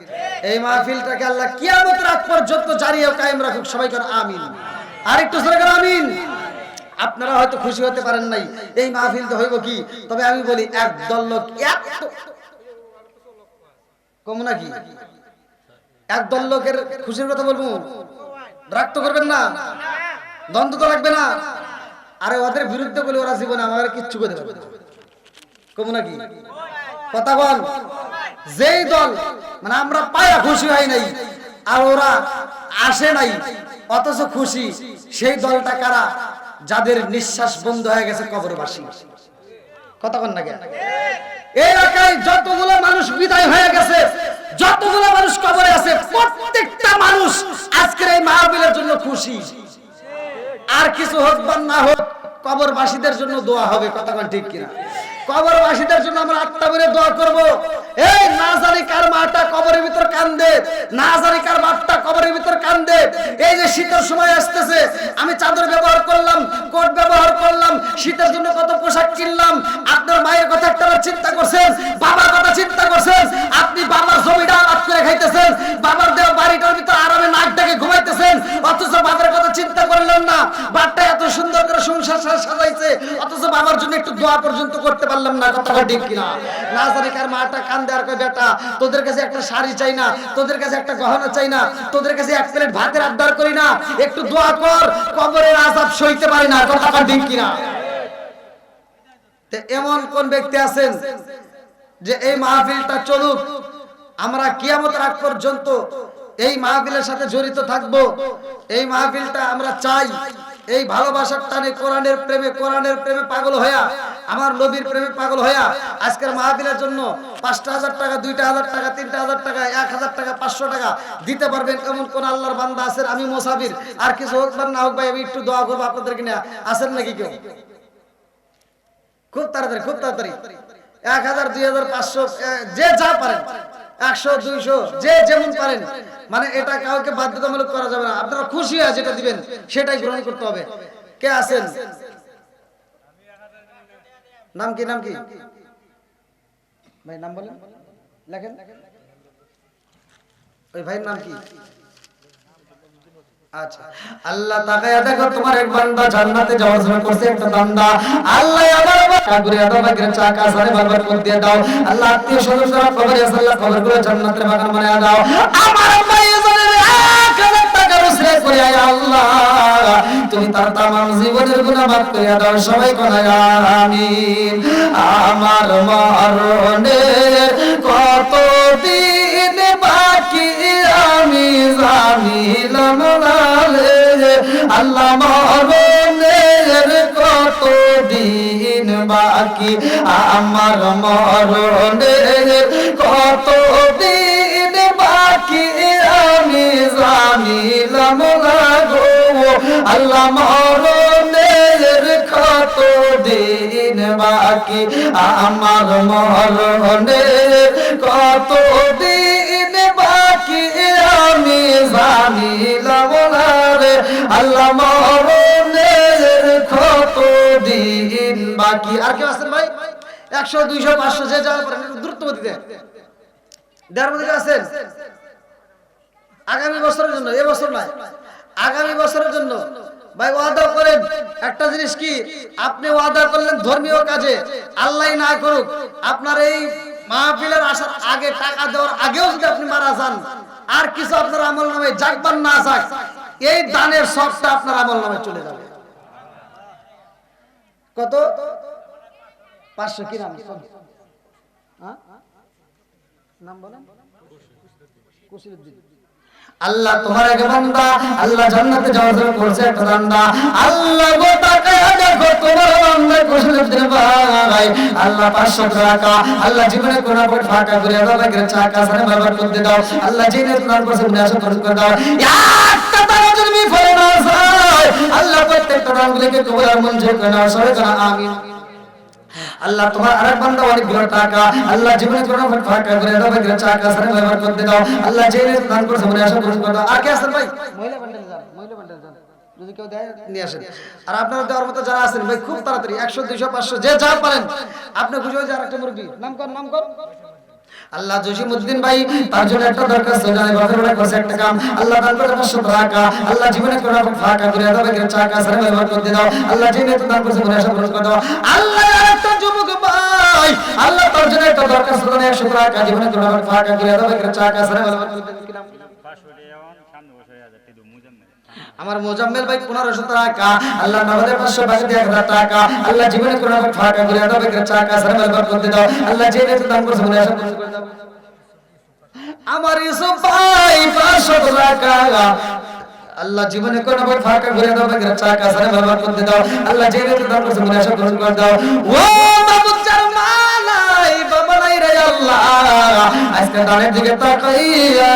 এই মাহফিলটাকে আল্লাহ কিয়ামতের আগ পর্যন্ত জারি ও কায়েম রাখুক, সবাই কোন আমিন। আর একটু জোরে কোন আমিন। আপনারা হয়তো খুশি হতে পারেন নাই, এই মাহফিল তো হইব কি? তবে আমি বলি একদল লোক কম নাকি? একদল লোকের খুশির কথা বলবো, রাগ তো করবেন না, দ্বন্দ্ব তো লাগবে না। আরে ওদের বিরুদ্ধে বলে ওরা জীবনে আমাদের কিচ্ছু করে দেবে না, কম নাকি? কথা বল। যেই দল মানে আমরা পায়া খুশি হয় নাই আর ওরা আসে নাই অথচ খুশি, সেই দলটা কারা? যাদের নিঃশ্বাস বন্ধ হয়ে গেছে কবরবাসী, কথা বল না কেন? এই এলাকায় যতগুলো মানুষ বিদায় হয়ে গেছে, যতগুলো মানুষ কবরে আছে, প্রত্যেকটা মানুষ আজকের এই মাহফিলের জন্য খুশি। আর কিছু হোক বা না হোক, কবরবাসীদের জন্য দোয়া হবে, কথা বল ঠিক কিনা? কবরবাসীদের জন্য আমরা আত্মা বলে দোয়া করব। এই না জানি কার মাটা কবরের ভিতর কান্দে, না জানি কার বাপটা কবরের ভিতর কান্দে। এই যে শীতের সময় আসতেছে, আমি চাদর ব্যবহার করলাম, কোট ব্যবহার করলাম, শীতের জন্য কত পোশাক কিনলাম। আপনার মায়ের কথা একটা চিন্তা করছেন, বাবার কথা চিন্তা করছেন, আপনি বাবার জমিটা আবাদ করে খাইতেছেন, বাবার দেওয়া বাড়িটার ভিতর আরামে নাক ডেকে ঘুমাইতেছেন, অথচ বাবার কথা চিন্তা করলেন না। বাপটা এত সুন্দর করে সংসার সাজাইছে, অথচ বাবার জন্য একটু দোয়া পর্যন্ত করতে পারলাম না, কথা ঠিক কিনা? না জানি কার মাটা কান্দে আর কয় বেটা তোদের কাছে একটা শাড়ি চাই না, তোদের কাছে একটা গহনা চাই না, তোদের কাছে এক প্লেট ভাতের আবদার করি না, একটু দোয়া কর, কবরের আযাব সইতে পারি না, কথা ঠিক কিনা? এমন কোন ব্যক্তি আছেন যে এই মাহফিলটা চলুক, আমরা কিয়ামতের আগ পর্যন্ত এই মাহফিলের সাথে জড়িত থাকব? এই মাহফিলটা আমরা চাই এই ভালোবাসার টানে, কোরআনের প্রেমে পাগল হইয়া, আমার নবীর প্রেমে পাগল হইয়া আজকের মাহফিলের জন্য ৫,০০০ টাকা, ২,০০০ টাকা, ৩,০০০ টাকা, ১,০০০ টাকা, ৫০০ টাকা দিতে পারবেন এমন কোন আল্লাহর বান্দা আছেন? আমি মুসাফির, আর কিছু হোক বা না হোক ভাই, আমি একটু দোয়া করবো আপনাদেরকে নিয়ে, আছেন নাকি কেউ? খুব তাড়াতাড়ি ১,০০০, ২,০০০, ৫০০, যে যা পারেন 100 200 যে যেমন পারেন, মানে এটা কাউকে বাধ্যতামূলক করা যাবে না। আপনারা খুশি হয় যেটা দিবেন সেটাই গ্রহণ করতে হবে। কে আছেন? নাম কি? নাম কি ভাই? নাম বলেন, লেখেন। ওই ভাইয়ের নাম কি? আচ্ছা, আল্লাহ তাকায়া দেখো তোমার এক বান্দা জান্নাতে যাওয়ার জন্য করছে একটা বান্দা। আল্লাহ আবার কাগুরে দাও বাগের চাকা সারে বারবার করে দিয়ে দাও। আল্লাহ আত্মীয় স্বজনরা কবরে আছে, আল্লাহ কবরগুলো জান্নাতের বাগান বানায়া দাও। আমার ভাই জানের 1000 টাকা রসে করে আয় আল্লাহ, তুমি তার তামাম জীবনের গুনাহ মাফ করে দাও। সবাই কোন আমিন। আমার মরণের কত দিন বাকি আমি জানিলাম না রে, আল্লাহ মরণের কত দিন বাকি, আমার মরণের কত দিন বাকি আমি জানিলাম না গো, আল্লাহ মরণের কত দিন বাকি, আমার মরণের কত দিন বাকি আমি জানিলাম না রে, আল্লাহ মরণের কত দিন বাকি। আর কেউ আছেন ভাই? 100 200 500 যে যা পারেন দ্রুত গতিতে দেওয়ার মধ্যে আছেন। আগামী বছরের জন্য, এই বছর নয়, আগামী বছরের জন্য ভাই ওয়াদা করেন। একটা জিনিস কি, আপনি ওয়াদা করলেন ধর্মীয় কাজে, আল্লাহ না করুক আপনার এই মাহফিলের আসার আগে, টাকা দেওয়ার আগেও যদি আপনি মারা যান, আর কিছু আপনার আমল নামে যাকবার না যাক, এই দানের সবটা আপনার আমল নামে চলে যাবে। কত? 500। কি নাম? হ্যাঁ, নাম বলেন। কুশিলউদ্দিন। আল্লাহ তোমার এক বান্দা আল্লাহ জান্নাতে যাওয়ার জন্য করছে একটা বান্দা। আল্লাহ গো তাকায়া দেখো তোমার বান্দা কুশিলউদ্দিন ভাই, আল্লাহ 500 টাকা আল্লাহ জীবনে কোন পথ ফাঁকা করে দাও, বাগের চাকা সারে বারবার করতে দাও। আল্লাহ জিনে তোমার কাছে মুনাফা খরচ করে দাও। একটা তারা যদি ফলে না যায়, আল্লাহ প্রত্যেকটা দানগুলোকে কবুল আর মঞ্জুর করে নাও। সবাই জানা আমিন। আল্লাহ তোমার আরেক বান্দা অনেকগুলো টাকা আল্লাহ জীবনে কোন ফাঁকা করে দাও, বাগের চাকা সারে ব্যবহার করতে দাও। আল্লাহ জেনে দান করছে মনে আশা করতে দাও। আর কে আছেন ভাই? মহিলা বান্ডেল যান, মহিলা বান্ডেল যান, যদি কেউ দেয় নিয়ে আসেন। আর আপনারা দেওয়ার মতো যারা আছেন ভাই খুব তাড়াতাড়ি 100 200 500 যে যা পারেন আপনি খুশি হয়ে যান। একটা মুরগি নাম কর, নাম কর। আল্লাহ জসিমউদ্দিন ভাই তার জন্য একটা দরকার ছিল, জানে বাজারে করছে একটা কাম, আল্লাহ দান করে 500 টাকা আল্লাহ জীবনে কোন ফাঁকা করে দাও, বাগের চাকা সারে ব্যবহার করতে দাও। আল্লাহ জেনে দান করছে মনে আশা করতে দাও। আল্লাহ আরেকটা যুবক ভাই আল্লাহ তার জন্য একটা দরকার ছিল, 100 টাকা জীবনে কোন ফাঁকা করে দাও, বাগের চাকা সারে ব্যবহার করতে দাও। কি নাম? আমার মোজাম্মেল ভাই 1500 টাকা আল্লাহ নগদের 500 বাকি 1000 টাকা আল্লাহ জীবনে কোন ফাঁকা করে দাও, বাগের চাকা সারে ব্যবহার করতে দাও। আল্লাহ জেনে দান করছে মনে আশা করতে দাও। আমার ইউসুফ ভাই 500 টাকা আল্লাহ জীবনে কোন ফাঁকা করে দাও, বাগের চাকা সারে ব্যবহার করতে দাও। আল্লাহ জেনে দান করছে মনে আশা করে দাও। ও বাবু জামালাই বাবা নাই রে আল্লাহ, আজকে দানের দিকে তাকাইয়া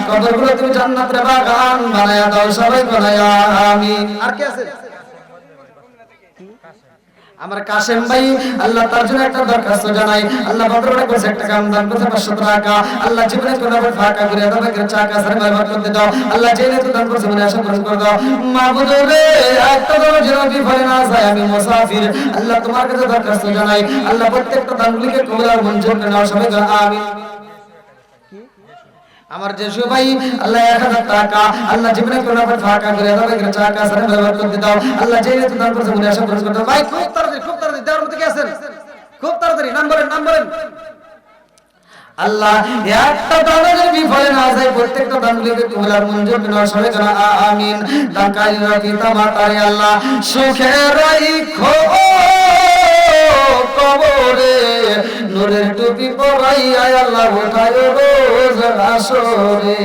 কবরগুলো তুমি জান্নাতের বাগান বানায়া দাও। সবাই বানায়া আমিন। আর কে আছে? আমার কাশেম ভাই আল্লাহ তার জন্য একটা দরখাস্ত জানাই। আল্লাহ বদরটা করছে একটা কাম দান করতে 500 টাকা আল্লাহ জীবনে কোন ফাঁকা করে দাও, বাগের চাকা সারে ব্যবহার করতে দাও। আল্লাহ জেনে তো দান করছে মনে আশা করে দাও। মাবুদ রে একটা দাও যেন বিফলে না যায়, আমি মুসাফির আল্লাহ তোমার কাছে দরখাস্ত জানাই। আল্লাহ প্রত্যেকটা দানগুলিকে কবুল আর মঞ্জুর করে নাও। সবাই আমিন। আমার জেসু ভাই আল্লাহ 1000 টাকা আল্লাহ জীবনে কোন ফাঁকা করে দাও, বাগের চাকা সারে ব্যবহার করতে দাও। আল্লাহ জেনে তো দান করছে মনে আশা করে দাও। ভাই খুব তাড়াতাড়ি দেওয়ার মতো কি আছেন? খুব তাড়াতাড়ি নাম বলেন, নাম বলেন। আল্লাহ একটা দানে যদি বিফলে না যায়, প্রত্যেকটা দানগুলিকে কবুল আর মঞ্জুর করে নাও। সবাই জানা আমিন। দানকারীর পিতা মাতারে আল্লাহ সুখে রাখো কবরে, নূরের টুপি পরাইয়া আল্লাহ ওঠায় রোজ আসরে।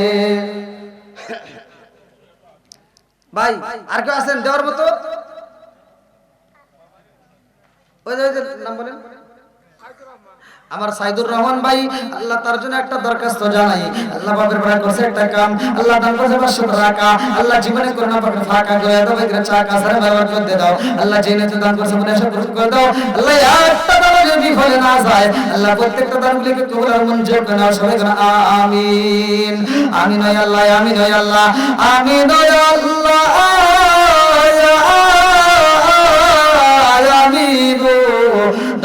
ভাই আর কেউ আছেন দেওয়ার মতো? ওই যে নাম বলেন। আমার সাইদুর রহমান ভাই আল্লাহ তার জন্য একটা দরখাস্ত জানাই। আল্লাহ বাপের ভাড়া করছে একটা কাম, আল্লাহ দান করছে 500 টাকা। আল্লাহ জীবনে করোনা পাকে ফাঁকা করে দাও, এগুলো চাকা সারা ব্যবহার করতে দাও। আল্লাহ জেনে তো দান করছে মনে আশা পূরণ করে দাও। আল্লাহ একটা দান যদি ফলে না যায়, আল্লাহ প্রত্যেকটা দানগুলিকে কবুল আর মঞ্জুর করে নাও। সবাই বলেন আমিন। আমিন ওয়া আল্লাহ, আমিন ওয়া আল্লাহ, আমিন ওয়া আল্লাহ, আমিন।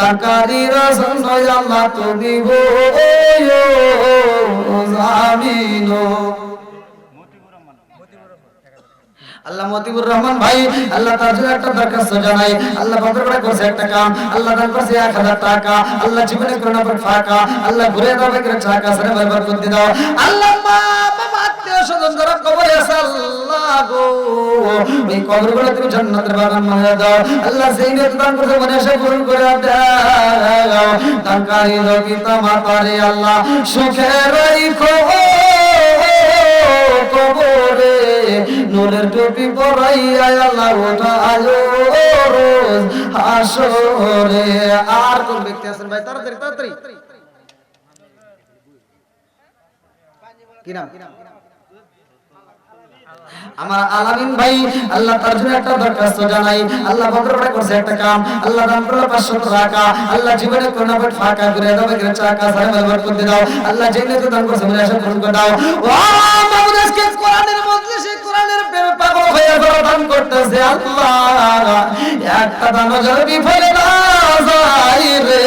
দাকারি রসন আল্লাহ তুমি গো আমিন। আল্লাহ মতিবুর রহমান ভাই আল্লাহ তার জন্য একটা দরখাস্ত জানাই। আল্লাহ বদরগড়ে করছে একটা কাম, আল্লাহ দান করছে 1000 টাকা। আল্লাহ জীবনে করোনা পর ফাঁকা, আল্লাহ ঘুরে দাও বেকরে টাকা সারা ব্যবহার করতে দাও। আল্লাহ মা বাবা আত্মীয় স্বজন যারা কবরে আছে আল্লাহ গো এই কবরগুলো তুমি জান্নাতের বাগান বানিয়ে দাও। আল্লাহ সেই নিয়ত দান করছে মনে আশা পূরণ করে দাও। দানকারী পিতা মাতারে আল্লাহ সুখে রাখো কবরে, নূরের টুপি পরাইয়া আল্লাহ ওঠায়ো রোজ হাসরে। আর কোন ব্যক্তি আছেন ভাই তাড়াতাড়ি তাড়াতাড়ি কি নাম? আমার আলামিন ভাই আল্লাহ তার জন্য একটা দরখাস্ত জানাই। আল্লাহ বদরগড়ে করছে একটা কাম, আল্লাহ দান করলো 500 টাকা। আল্লাহ জীবনে কোন না ফাঁকা করে দাও, বেগের টাকা সারা ব্যবহার করতে দাও। আল্লাহ জেনেতে দান করছে মনে আশা পূরণ করে দাও। ও মাহমুদ আজকে কোরআনের মজলিসে কোরআনের প্রেমে পাগল হয়ে যারা দান করতেছে আল্লাহ একটা দানও যেন বিফলে না যায় রে।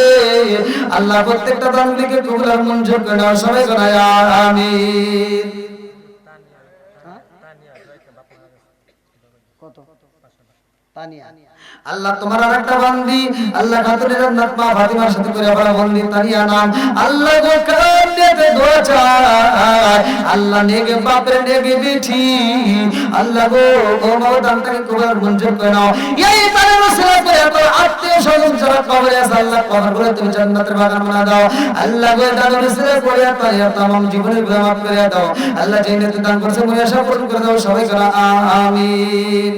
আল্লাহ প্রত্যেকটা দানগুলিকে কবুল আর মঞ্জুর করে নাও। সবাই বলেন আমিন। আল্লাহ তোমার আরেকটা বান্দি আল্লাহ খাতুনে জান্নাত মা ফাতিমার সাথে করে বলা বান্দি তানিয়া নাম। আল্লাহ গো কান্দেতে দোয়া চায়, আল্লাহ নেগে বাপরে নেগে বিঠি আল্লাহ গো ও দানটাকে কবুল মঞ্জুর করে নাও। এই তানের ওসিলা করে তো আত্মীয় স্বজন যারা কবরে আছে আল্লাহ কবরগুলো তুমি জান্নাতের বাগান বানিয়ে দাও। আল্লাহ গো তানের ওসিলা করে তানিয়া तमाम জীবনের গুনাহ মাফ করে দাও। আল্লাহ জান্নাত দান করছে মনে আশা পূরণ করে দাও। সবাই বলেন আমিন।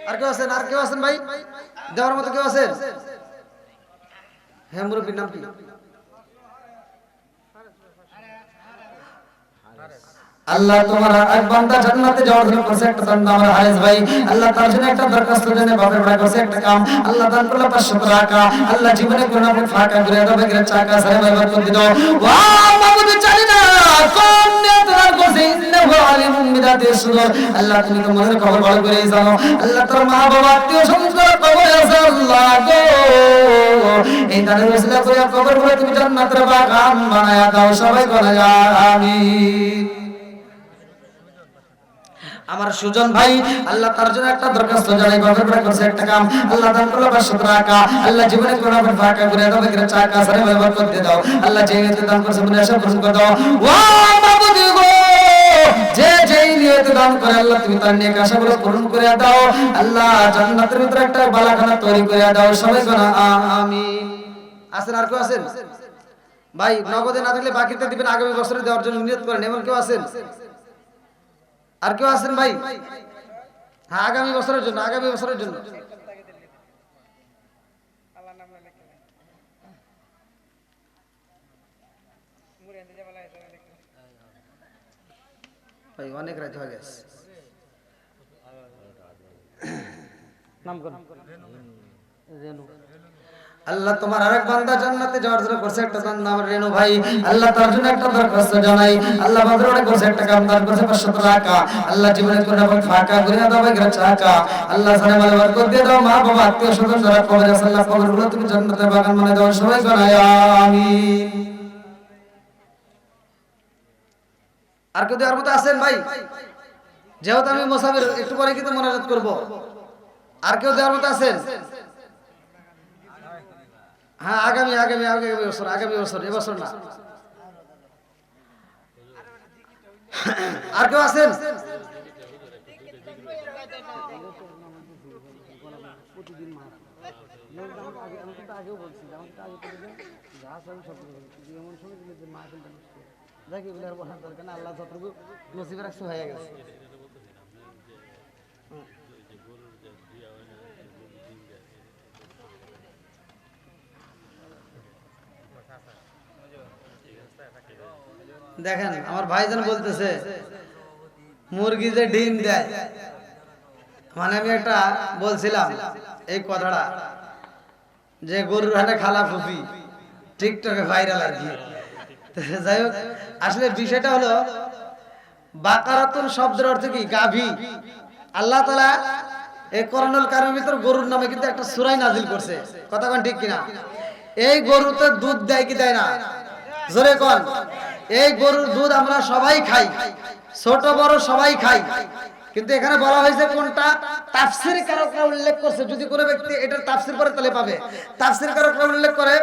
আর কেউ আছেন? আর কেউ আছেন ভাই দেওয়ার মতো কেউ আছেন? হ্যাঁ মুরব্বীর নাম কি? আল্লাহ তোমার এক বান্দা জান্নাতে যাওয়ার জন্য করছে একটা দান আমার হারিস ভাই আল্লাহ তার জন্য একটা দরখাস্ত জন্য বাপের ভাই করছে একটা কাম, আল্লাহ দান করলো 500 টাকা। আল্লাহ জীবনে কোন না ফাঁকা করে দাও, বেগের টাকা সারা ব্যবহার করতে দাও। ওয়া মাবুদ জানি না কোন নেতার করছে ইন্নাহু আলিমুম বিদাতি সুদূর। আল্লাহ তুমি তো মনের খবর ভালো করে জানো। আল্লাহ তোর মা বাবা আত্মীয় স্বজন কবরে আছে আল্লাহ গো এই দানের ওসিলা করে কবরগুলো তুমি জান্নাতের বাগান বানায়া দাও। সবাই বলে আমিন। আমার সুজন ভাই আল্লাহ তার জন্য একটা দরখাস্ত জানাই। বাপের ভাই করছে একটা কাম, আল্লাহ দান করলো 500 টাকা। আল্লাহ জীবনে কোন না ফাঁকা করে দাও, বেগের টাকা সারা ব্যবহার করতে দাও। আল্লাহ জেনেতে দান করছে মনে আশা পূরণ করে দাও। ও মাবুদ গো যে যেই নিয়তে দান করে আল্লাহ তুমি তার নেক আশাগুলো পূরণ করে দাও। আল্লাহ জান্নাতের ভিতরে একটা বালাখানা তৈরি করে দাও। সবাই বলেন আমিন। আছেন? আর কেউ আছেন ভাই? নগদে না দিলে বাকিতে দিবেন, আগামী বছরে দেওয়ার জন্য নিয়ত করেন। এমন কেউ আছেন? আর কেউ আছেন ভাই? হ্যাঁ আগামী বছরের জন্য, আগামী বছরের জন্য। ভাই অনেক রাত হয়ে গেছে। নাম কোন? রেনু। আল্লাহ তোমার আরেক বান্দা জান্নাতে যাওয়ার জন্য করছে একটা দান নাম রেনু ভাই আল্লাহ তার জন্য একটা দরখাস্ত জানাই। আল্লাহ বদরগড়ে করছে একটা কাম, দান করছে 500 টাকা। আল্লাহ জীবনে কোন না ফাঁকা করে দাও, বেগের টাকা আল্লাহ সারা মাল বরকত দিয়ে দাও। মা বাবা আত্মীয় স্বজন যারা কবরে আছে আল্লাহ কবরগুলো তুমি জান্নাতের বাগান বানিয়ে দাও। সবাই বলেন আমিন। আর কেউ দেওয়ার মতো আছেন ভাই? যেহেতু আমি মুসাফির একটু পরে কিন্তু মোনাজাত করব। আর কেউ দেওয়ার মতো আছেন? হ্যাঁ আগামী আগামী আগামী বছর, আগামী বছর, এবছর না। আর কেউ আছেন? আল্লাহ যতটুকু নসিবে রাখছে হয়ে গেছে। দেখেন আমার ভাইজান বলতেছে মুরগি যে ডিম দেয়, মানে আমি একটা বলছিলাম এই কথাটা যে গরুর হানে খালা ফুফি টিকটকে ভাইরাল আর কি। যাই হোক, আসলে বিষয়টা হলো বাকারাতুন শব্দের অর্থ কি? গাভী। আল্লাহ তাআলা এই কোরআনুল কারীমের ভিতর গরুর নামে কিন্তু একটা সূরা নাযিল করছে, কথা কোন ঠিক কিনা? এই গরুতে দুধ দেয় কি দেয় না? জোরে কোন। এই গরুর দুধ আমরা সবাই খাই, ছোট বড় সবাই খাই, কিন্তু এখানে বলা হয়েছে কোনটা? তাফসীর কারকরা উল্লেখ করছে, যদি কোনো ব্যক্তি এটার তাফসীর করে তাহলে পাবে। তাফসীর কারকরা উল্লেখ করে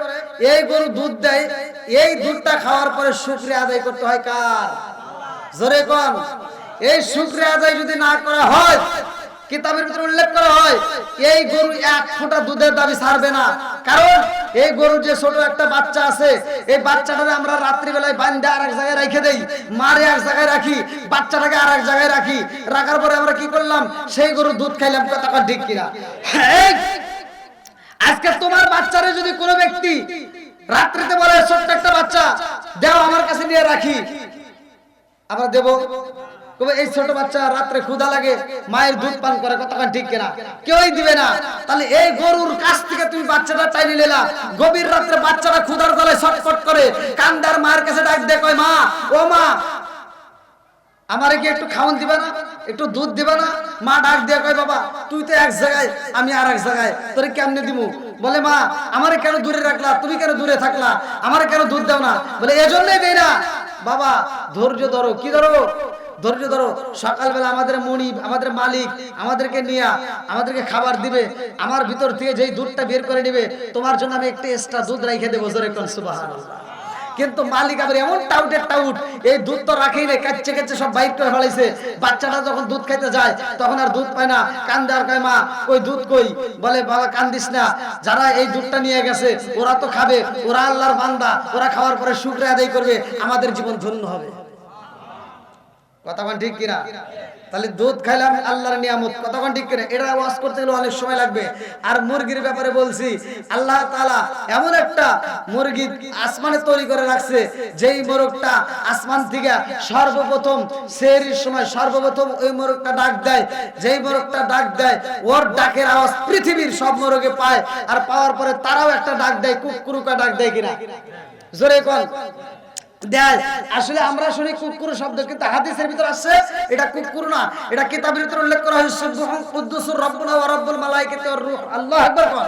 এই গরু দুধ দেয়, এই দুধটা খাওয়ার পরে শুকরিয়া আদায় করতে হয় কার? জোরে কোন। এই শুকরিয়া আদায় যদি না করা হয়, কিতাবের ভিতরে উল্লেখ করা হয় এই গরু এক ফোঁটা দুধের দাবি ছাড়বে না। কারণ এই গরু যে ছোট একটা বাচ্চা আছে, এই বাচ্চাটাকে আমরা রাত্রিবেলায় বাঁধে আরেক জায়গায় রেখে দেই, মারে এক জায়গায় রাখি, বাচ্চাটাকে আরেক জায়গায় রাখি, রাখার পরে আমরা কি করলাম? সেই গরু দুধ খাইলাম, কথা ঠিক কিনা? আজকে তোমার বাচ্চারে যদি কোনো ব্যক্তি রাত্রিতে বলে ছোট্ট একটা বাচ্চা দাও আমার কাছে নিয়ে রাখি, আমরা দেবো? এই ছোট বাচ্চা রাত্রে ক্ষুধা লাগে, মায়ের দুধ পান করে, কতক্ষণ ঠিক কিনা? কেউই দিবে না। তাহলে এই গরুর কাছ থেকে তুমি বাচ্চাটা চাইলে নিলা, গভীর রাত্রে বাচ্চাটা ক্ষুধার জ্বালায় ছটফট করে কান্দার মায়ের কাছে ডাক দেয়, কয় মা, ও মা আমারে কি একটু খাওয়ান দিবা না, একটু দুধ দিবা না? মা ডাক দিয়ে কয় বাবা তুই তো এক জায়গায়, আমি আর এক জায়গায়, তোরে কেমনে দিমু? বলে মা আমারে কেন দূরে রাখলা, তুমি কেন দূরে থাকলা, আমারে কেন দুধ দাও না? বলে এজন্যই দেই না। বাবা ধৈর্য ধরো। কি ধরো? ধৈর্য ধরো। সকালবেলা আমাদের মনিব, আমাদের মালিক আমাদেরকে নিয়ে আমাদেরকে খাবার দিবে, আমার ভিতর থেকে যেই দুধটা বের করে নেবে, তোমার জন্য আমি একটা এক্সট্রা দুধ রেখে দেবো। জোরে কোন সুবহানাল্লাহ। কিন্তু মালিক আবার এমন টাউটের টাউট, এই দুধ তো রাখেই না, কাচ্চে কাচ্চে সব বাইর করে ফেলাইছে। বাচ্চাটা যখন দুধ খাইতে যায় তখন আর দুধ পায় না, কান্দে আর কয় মা কই দুধ কই? বলে বাবা কান্দিস না, যারা এই দুধটা নিয়ে গেছে ওরা তো খাবে, ওরা আল্লাহর বান্দা, ওরা খাওয়ার পরে শুকরিয়া আদায় করবে, আমাদের জীবন ধন্য হবে। কথা কোন ঠিক কিনা? তাহলে দুধ খাইলাম আল্লাহর নিয়ামত, কথা কোন ঠিক কিনা? এটা ওয়াজ করতে গেলে অনেক সময় লাগবে। আর মুরগির ব্যাপারে বলছি, আল্লাহ তাআলা এমন একটা মুরগি আসমানে তৈরি করে রাখছে, যেই মোরগটা আসমান থেকে সর্বপ্রথম সেহরির সময় সর্বপ্রথম ওই মোরগটা ডাক দেয়, যেই মোরগটা ডাক দেয় ওর ডাকের আওয়াজ পৃথিবীর সব মোরগে পায়, আর পাওয়ার পরে তারাও একটা ডাক দেয়, কুকুরুকা ডাক দেয় কিনা? জোরে কোন দেয়। আসলে আমরা শুনি কুকুর শব্দ, কিন্তু হাদিসের ভিতর আসছে এটা কুকুর না, এটা কিতাবের ভিতর উল্লেখ করা হয়েছে সুবহান কুদ্দুসুর রব্বুনা ওয়া রাব্বুল মালাইকাতি ওয়ার রূহ। আল্লাহু আকবার কোন।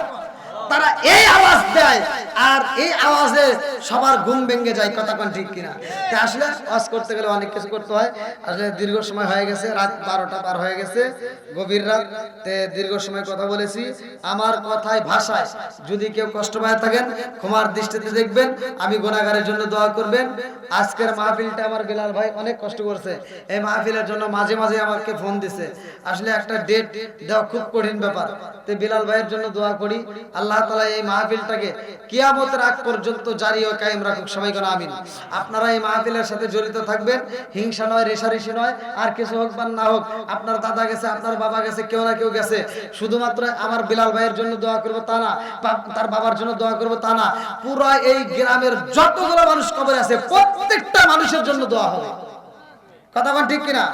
তারা এই আওয়াজ দেয়, আর এই আওয়াজে সবার ঘুম ভেঙে যায়, কথা কোন ঠিক কিনা? তা আসলে ওয়াজ করতে গেলে অনেক কিছু করতে হয়। আসলে দীর্ঘ সময় হয়ে গেছে, রাত 12টা পার হয়ে গেছে, গভীর রাত, তে দীর্ঘ সময় কথা বলেছি। আমার কথায় ভাষায় যদি কেউ কষ্ট পায় থাকেন ক্ষমার দৃষ্টিতে দেখবেন, আমি গুনাহগারের জন্য দোয়া করবেন। আজকের মাহফিলটা আমার বিলাল ভাই অনেক কষ্ট করছে, এই মাহফিলের জন্য মাঝে মাঝে আমাকে ফোন দিছে। আসলে একটা ডেট দেওয়া খুব কঠিন ব্যাপার, তো বিলাল ভাইয়ের জন্য দোয়া করি, আল্লাহ তাআলা এই মাহফিলটাকে কিয়ামতের আগ পর্যন্ত জারি ও কায়েম রাখুক, সবাই বলেন আমিন। আপনারা এই মাহফিলের সাথে জড়িত থাকবেন, হিংসা নয়, রেশারেশি নয়, আর কিছু হোক বা না হোক, আপনার দাদা গেছে, আপনার বাবা গেছে, কেউ না কেউ গেছে, শুধুমাত্র আমার বিলাল ভাইয়ের জন্য দোয়া করবো তা না, তার বাবার জন্য দোয়া করবো তা না, পুরো এই গ্রামের যতগুলো মানুষ কবরে আছে প্রত্যেকটা মানুষের জন্য দোয়া হবে, কথা বল ঠিক কিনা?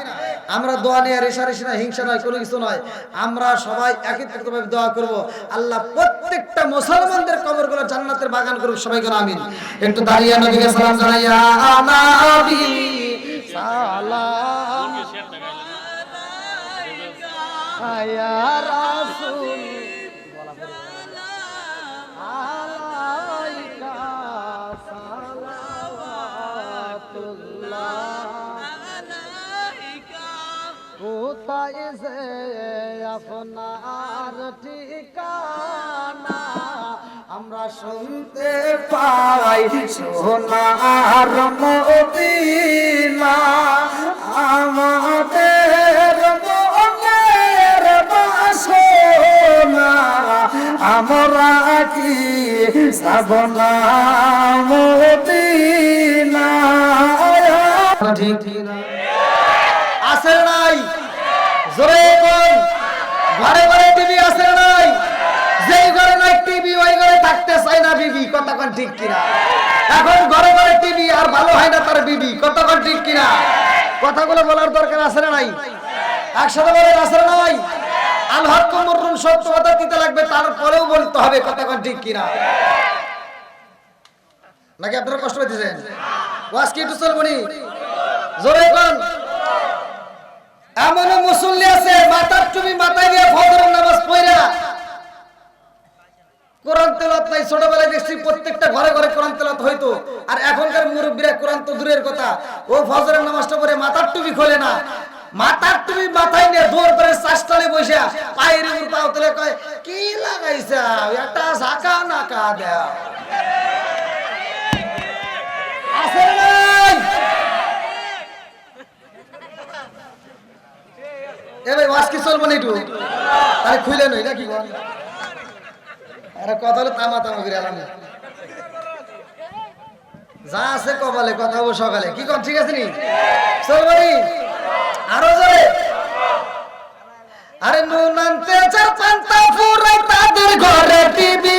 আমরা দোয়া নিয়ে রেশারেশি না, হিংসা নয়, কোনো কিছু নয়, আমরা সবাই একত্রিতভাবে দোয়া করব, আল্লাহ প্রত্যেকটা মুসলমানদের কবরগুলো জান্নাতের বাগান করুক, সবাই বলেন আমিন। একটু দাঁড়িয়ে নবীকে সালাম জানাই, ইয়া নবী সালাম ইয়া রাসূল আলাইকা সালাওয়াতুল্লাহ, কোথায় যে আপনার ঠিকানা আমরা শুনতে পাই, সোনার মদিনা আমাদের মনের বাসনা, আমরা কি শ্রাবণা মদিনা, ঠিক না? আছে নাই? জোরে বল। ঘরে ঘরে টিভি আছে নাই? যেই ঘরে নাই টিভি ওই ঘরে থাকতে চায় না বিবি, কথা কোন ঠিক কিনা? এখন ঘরে ঘরে টিভি আর ভালো হয় না তার বিবি, কতক্ষণ ঠিক কিনা? কথাগুলো বলার দরকার আছে না নাই? একসাথে বলে আছে না নাই? আল হক মুররুন, সত্য কথা দিতে লাগবে, তারপরেও বলতে হবে, কতক্ষণ ঠিক কিনা? নাকি আপনারা কষ্ট পাইতেছেন? ওয়াজ কি একটু চলবো নি? জোরে কোন? এমন মুসল্লি আছে মাথার টুপি মাথায় দিয়ে ফজরের নামাজ পড়া, কোরআন তেলাওয়াত নাই। ছোটবেলায় দেখছি প্রত্যেকটা ঘরে ঘরে কোরআন তেলাওয়াত হইতো, আর এখনকার মুরব্বীরা কোরআন তো দূরের কথা, ও ফজরের নামাজটা পড়ে মাথার টুপি খোলে না, মাথার টুপি মাথায় নিয়ে দৌড় করে চাষতলে বসে পায়ের উপর পাও তুলে কয় কি লাগাইছা, একটা ঝাঁকা নাকা দেও আছে নাই? এ ভাই ওয়াজ কি চলবো না একটু? তাহলে খুলে নই নাকি বল? আরে কথা হলো তামা তামা করে আলাম, যা আছে কপালে কথা হবো সকালে, কি কর? ঠিক আছে নি? চলবো নি? আরো জোরে। আরে নুন আনতে চার পান্তা ফুরাই তাদের ঘরে টিভি,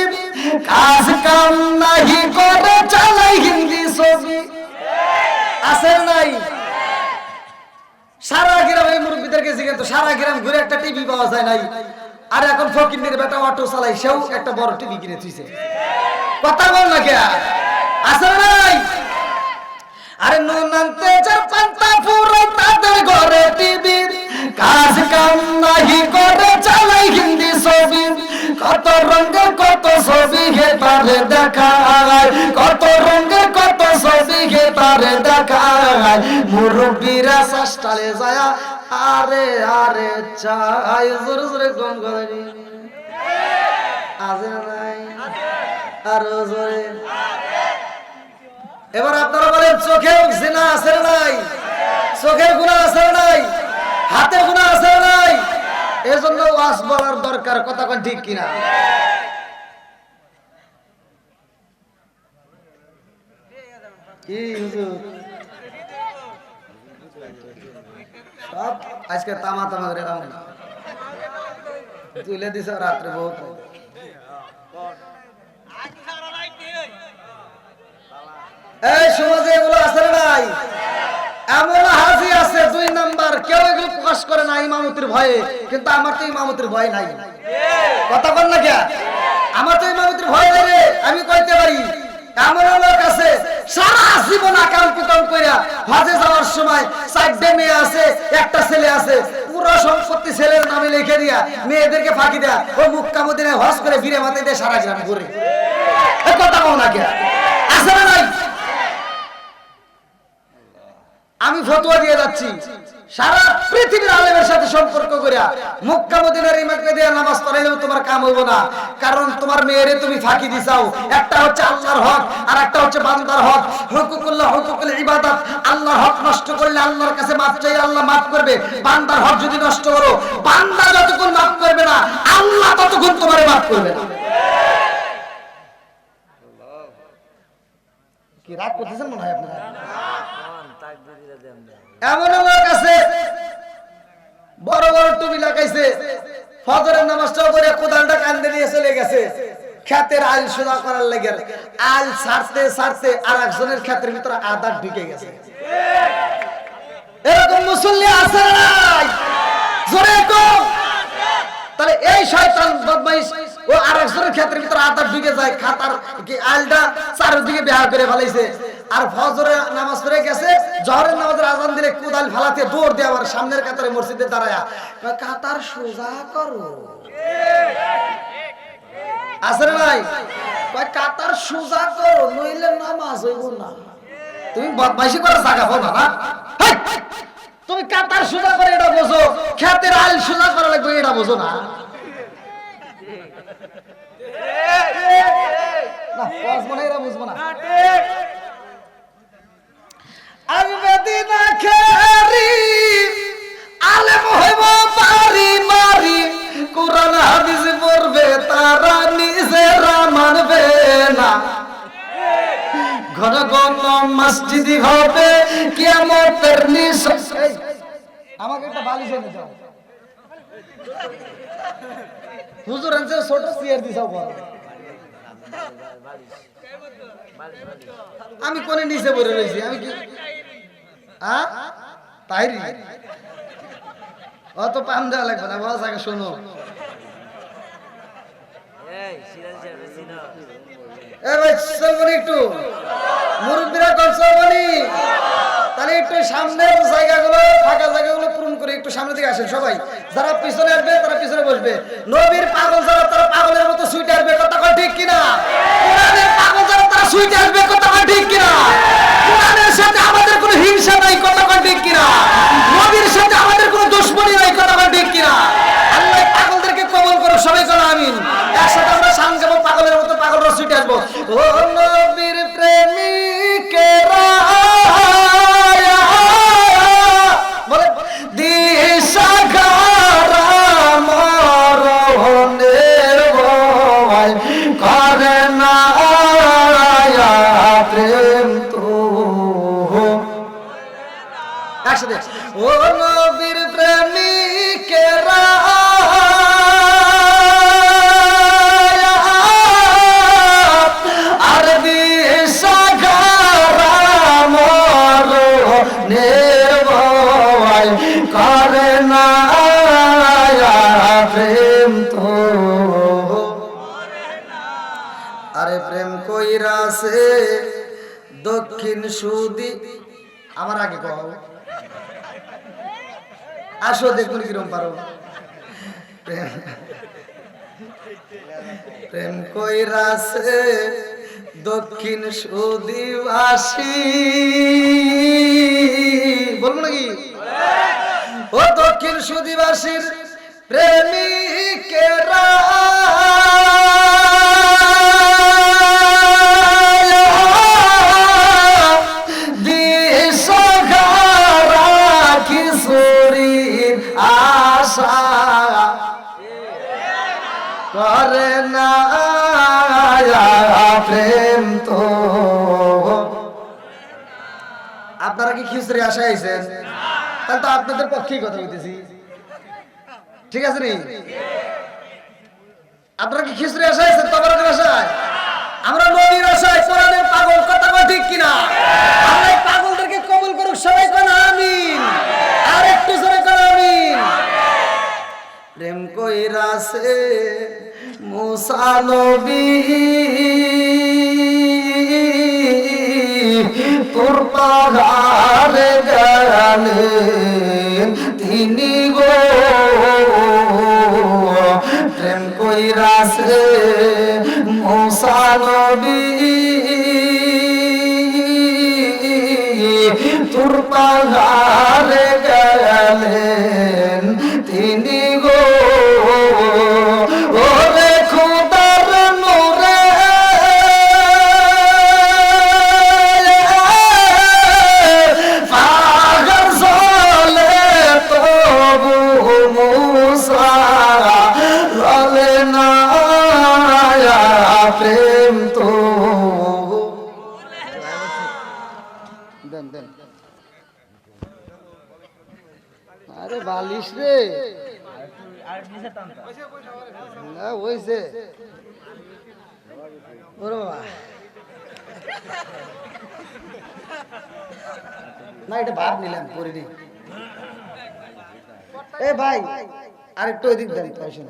কাজ কাম নাহি করে চালাই হিন্দি ছবি, আছে নাই? সারা গ্রাম এই মুরব্বীদেরকে জিজ্ঞেস তো, সারা গ্রাম ঘুরে একটা টিভি পাওয়া যায় নাই, আর এখন ফকিন্নির বেটা অটো চালাই, সেও একটা বড় টিভি কিনে থুইছে, কথা বল না কে? আছে নাই? আরে নুন আনতে চার পান্তা ফুরাই তাদের ঘরে টিভি, কাজ কাম নাহি করে চালাই হিন্দি ছবি, কত রঙের কত ছবি হে তারে দেখায়, কত রঙের কত ছবি হে তারে দেখায়, মুরব্বীরা শাস্তালে যায় আরে আরে চাই, জোরে জোরে গম গলারি আছে নাই? আরো জোরে। এবার আপনারা বলেন চোখের জিনা আছে নাই? চোখের গুনাহ আছে নাই? হাতের গুনাহ আছে নাই? এজন্য ওয়াজ বলার দরকার, কথা কোন ঠিক কিনা? কি হুজুর সব আজকে তামা তামা করে রাম তুলে দিছে রাত্রে বহুত। এই সমাজে এগুলো আছে নাই? এমন হাজি আছে 2 নাম্বার, কেউ এগুলো প্রকাশ করে না ইমামতির ভয়ে, কিন্তু আমার তো ইমামতির ভয় নাই, কথা বল না কে? আমার তো ইমামতির ভয় নাই রে, আমি কইতে পারি। এমন লোক আছে সারা জীবন আকাম কুকাম কইরা হজে যাওয়ার সময় 4টে মেয়ে আছে, একটা ছেলে আছে, পুরো সম্পত্তি ছেলের নামে লিখে দিয়া মেয়েদেরকে ফাঁকি দেয়া ও মক্কা মদিনায় হজ করে ফিরে মাথায় দিয়ে সারা গ্রাম ঘুরে, এই কথা বল না কে? আছে না নাই? আমি ফতোয়া দিয়ে যাচ্ছি, সারা পৃথিবীর আলেমের সাথে সম্পর্ক করিয়া মক্কা মদিনার ইমামকে দিয়ে নামাজ পড়াইলেও তোমার কাম হইব না, কারণ তোমার মেয়েরে তুমি ফাঁকি দিছাও। একটা হচ্ছে আল্লাহর হক আর একটা হচ্ছে বান্দার হক, হুকুকুল্লাহ হুকুকুল ইবাদত। আল্লাহর হক নষ্ট করলে আল্লাহর কাছে মাফ চাই, আল্লাহ মাফ করবে। বান্দার হক যদি নষ্ট করো, বান্দা যতক্ষণ মাফ করবে না আল্লাহ ততক্ষণ তোমারে মাফ করবে না। কি রাগ করতেছেন মনে হয় আপনারা? এমন লোক আছে বড় বড় টুপি লাগাইছে, ফজরের নামাজটাও করে কোদালটা কান্দে নিয়ে চলে গেছে ক্ষেতের আল সোজা করার লাগে, আল ছাড়তে ছাড়তে আর একজনের ক্ষেতের ভিতরে আদার ঢুকে গেছে। এরকম মুসল্লি আছে নাই? জোরে কম। তাহলে এই শয়তান বদমাইশ ও আরেকজনের ক্ষেতের ভিতরে আদার ঢুকে যায়, খাতার কি আলটা চারদিকে বেহা করে ফেলাইছে, আর ফজরের নামাজ পড়ে গেছে, জোহরের নামাজের আজান দিলে কোদাল ফালাতে দৌড় দিয়ে আবার সামনের কাতারে মসজিদে দাঁড়ায়া কাতার সোজা করো, আছে না নাই? কাতার সোজা করো নইলে নামাজ হইব না। তুমি বদমাইশি করে জায়গা পাও না, তুমি কাতার সোজা করে এটা বোঝো, ক্ষেতের আল সোজা করা লাগবে এটা বোঝো না। বুঝবো না। আলেম হইব পারি মারি, কোরআন হাদিস পড়বে তারা নিজেরা মানবে না, ঘন ঘন মসজিদি হবে কিয়ামতের নিশান। আমাকে একটা বালিশ এনে দাও হুজুর, আনছে ছোট চেয়ার দিছাও বড় আমি কোনে নিচে বসে রয়েছি আমি কি তাইরি অত পাম দেওয়া লাগবে না বস আগে শোনো এ ভাই চলবনি একটু মুরব্বীরা কল চলবনি তাহলে একটু সামনের জায়গাগুলো ফাঁকা জায়গাগুলো পূরণ করে একটু সামনে দিকে আসেন সবাই যারা পিছনে আসবে তারা পিছনে বসবে নবীর পাগল যারা তারা পাগলের মতো সুইটে আসবে কথা কয় ঠিক কিনা কোরআনের পাগল যারা তারা সুইটে আসবে কথা কয় ঠিক কিনা কোরআনের সাথে আমাদের কোনো হিংসা নাই কথা কয় ঠিক কিনা নবীর সাথে আমাদের কোনো দুশমনি নাই কথা কয় ঠিক কিনা আল্লাহ পাগলদেরকে কবুল করুক সবাই বলো আমিন একসাথে আমরা সান গাবো পাগলের মতো পাগলরা সুইটে আসবো ও নবীর প্রেমিকেরা বলে দিশাহারা মরণের ভয় করে না প্রেম তো একসাথে ও নবীর প্রেমিকেরা আর দিশাহারা মরণের ভয় করে না প্রেম তো আরে প্রেম কইরাছে দক্ষিণ সুদি আমার আগে কও আসো দেখুন কিরম পারো প্রেম কইরাছে দক্ষিণ সুদিবাসী বলবো নাকি ও দক্ষিণ সুদিবাসীর প্রেমিকেরা দিশাহারা কিশোরীর আশা করে না প্রেম তো আপনারা কি খিচুড়ি আশা আইছেন তাহলে তো আপনাদের পক্ষেই কথা বলতেছি ঠিক আছে নি আপনারা কি খিচুড়ি আশা আইছেন তবরকের আশায় আমরা নবীর আশায় কোরআনের পাগল কথা কয় ঠিক কিনা আল্লাহ পাগলদেরকে কবুল করুক সবাই কোন আমিন আর একটু জোরে কোন আমিন প্রেম কইরাছে মুসা নবী তোর পাহাড়ে গেলেন তিনি গো প্রেম কইরাছে মুসা নবী তোর পাহাড়ে গেলেন তিনি গো ওরে খোদার নূরে পাগল চলে তবু মুসা রলে না প্রেম তো দেন দেন আরে বালিশ রে না হইছে ওরে বাবা না এটা ভাব নিলাম করিনি এ ভাই আরেকটু ওইদিক দেন পয়সা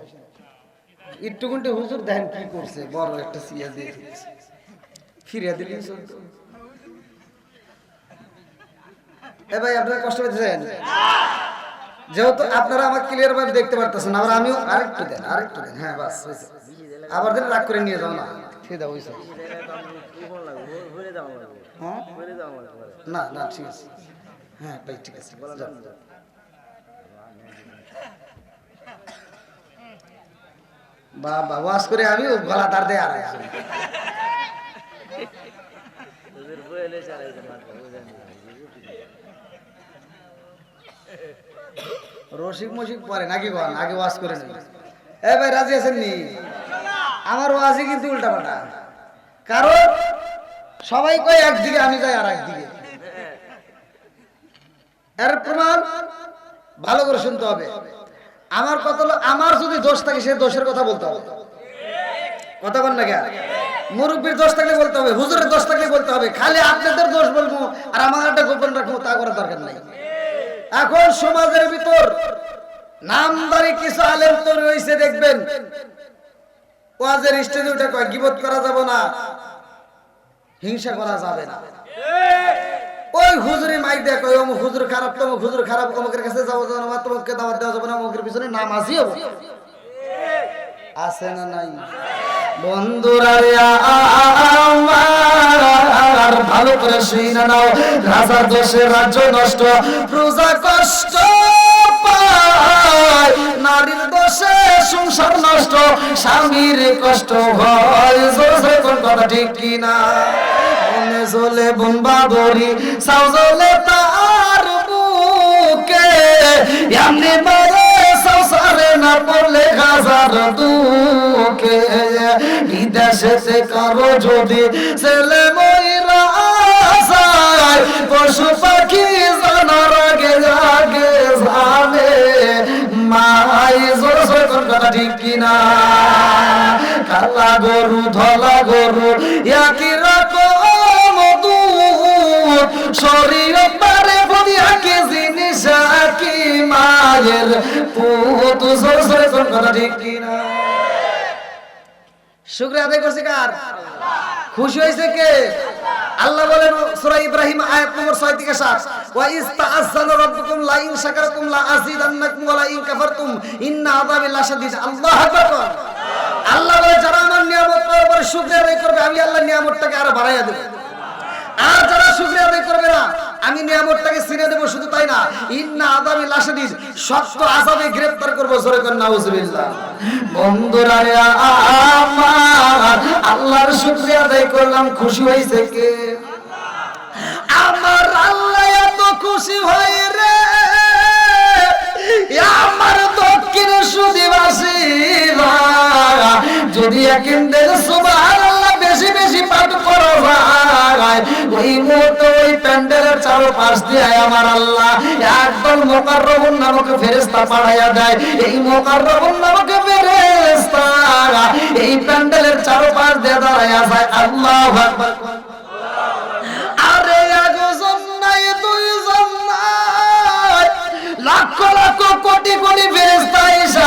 একটু ঘন্টে হুজুর দেন কি করছে বড় একটা সিয়া দিয়ে ফিরিয়ে দিলি এ ভাই আপনারা কষ্ট পেয়েছেন যেহেতু আপনারা আমার ক্লিয়ার ভাবে দেখতে পারতেছেন আবার আমিও আরেকটু দেন হ্যাঁ বাস হয়েছে আবার দিন রাগ করে নিয়ে যাও না ঠিক আছে হয়েছে না না ঠিক আছে হ্যাঁ ভাই ঠিক আছে বাবা ওয়াজ করে আমি গলা দাঁড় দেয় আর রসিক মসিক পরে নাকি বল আগে ওয়াজ করে এ ভাই রাজি আছেন নি আমার ওয়াজই কিন্তু উল্টা পাল্টা কারণ সবাই কয় একদিকে আমি যাই আর একদিকে এর প্রমাণ ভালো করে শুনতে হবে আমার কথা হলো আমার যদি দোষ থাকে সে দোষের কথা বলতে হবে কথা বল না কেন মুরব্বীর দোষ থাকলে বলতে হবে, হুজুরের দোষ থাকলে বলতে হবে। খালি আপনাদের দোষ বলবো আর আমার একটা গোপন রাখবো তা করার দরকার নাই। এখন সমাজের ভিতর নামদারি কিছু আলেম তৈরি হয়েছে, দেখবেন ওয়াজের স্টেজে উঠে কয় গীবত করা যাবে না, হিংসা করা যাবে না। ওই হুজুরি মাইক দেয় কয় অমুক হুজুর খারাপ, তমুক হুজুর খারাপ, অমুকের কাছে যাওয়া যাবে না, তোমাকে দাওয়াত দেওয়া যাবে না, অমুকের পিছনে নামাজি হবে। আছে না নাই? বন্ধুরা রে আমার ভালো করে শুনে নাও, রাজা দোষে রাজ্য নষ্ট, প্রজা কষ্ট পায়, নারীর দোষে সংসার নষ্ট, স্বামীর কষ্ট হয়। জোরে কোন কথা ঠিক কিনা? মনে জ্বলে বোম্বা দড়ি, সাউ জ্বলে তার বুকে, এমনি মারে সংসারে না পড়লে হাজার দুঃখে। বিদেশে কারো যদি ছেলে ময়রা যায়, পশু পাখি জানার আগে আগে জানে মাই। জোরে কোন কথা ঠিক কিনা? কালা গরু ধলা গরু একই রকম দুধ, শরীর পারে একই জিনিস একই মায়ের পুত। জোরে কোন কথা ঠিক কিনা? শুকরিয়া আদায় করছে কার? খুশি হয়েছে কে? আল্লাহ বলেন সূরা ইব্রাহিম আয়াত নম্বর 6 থেকে 7, ওয়া ইস্তাআযানা রাব্বুকুম লা ইন শাকারতুম লা আযীদান্নাকুম ওয়া লা ইন কাফারতুম ইন্না আযাবি লাশাদীদ। আল্লাহু আকবার। আল্লাহ বলে যারা আমার নিয়ামত পাওয়ার পরে শুকরিয়া আদায় করবে, আমি আল্লাহ নিয়ামতটাকে আরো বাড়াইয়া দেব। আর যারা শুকরিয়া আদায় করবে না, আমি নিয়ামতটাকে ছিনিয়ে দেব। শুধু তাই না, ইন্না আযাবি লাশাদীদ, শক্ত আযাবে গ্রেফতার করব। জোরে করে নাউজুবিল্লাহ। বন্ধুরা আমার আল্লাহর শুকরিয়া আদায় করলাম, খুশি হয়েছে কে? আমার আল্লাহ এত খুশি হয় রে, আমার দক্ষিণ সুদীবাসীরা যদি একদিন সুবহানাল্লাহ বেশি বেশি পাঠ করা যায়, ওই মুহূর্তে ওই প্যান্ডেলের চারপাশ দিয়ে আমার আল্লাহ একদল মুকাররবুন নামক ফেরেশতা পাঠাইয়া দেয়। এই মুকাররবুন নামক ফেরেশতা এই প্যান্ডেলের চারপাশ দিয়ে দাঁড়াইয়া যায়। আল্লাহু আকবার। আরে একজন নাই, দুইজন নাই, লক্ষ লক্ষ কোটি কোটি ফেরেশতা এসে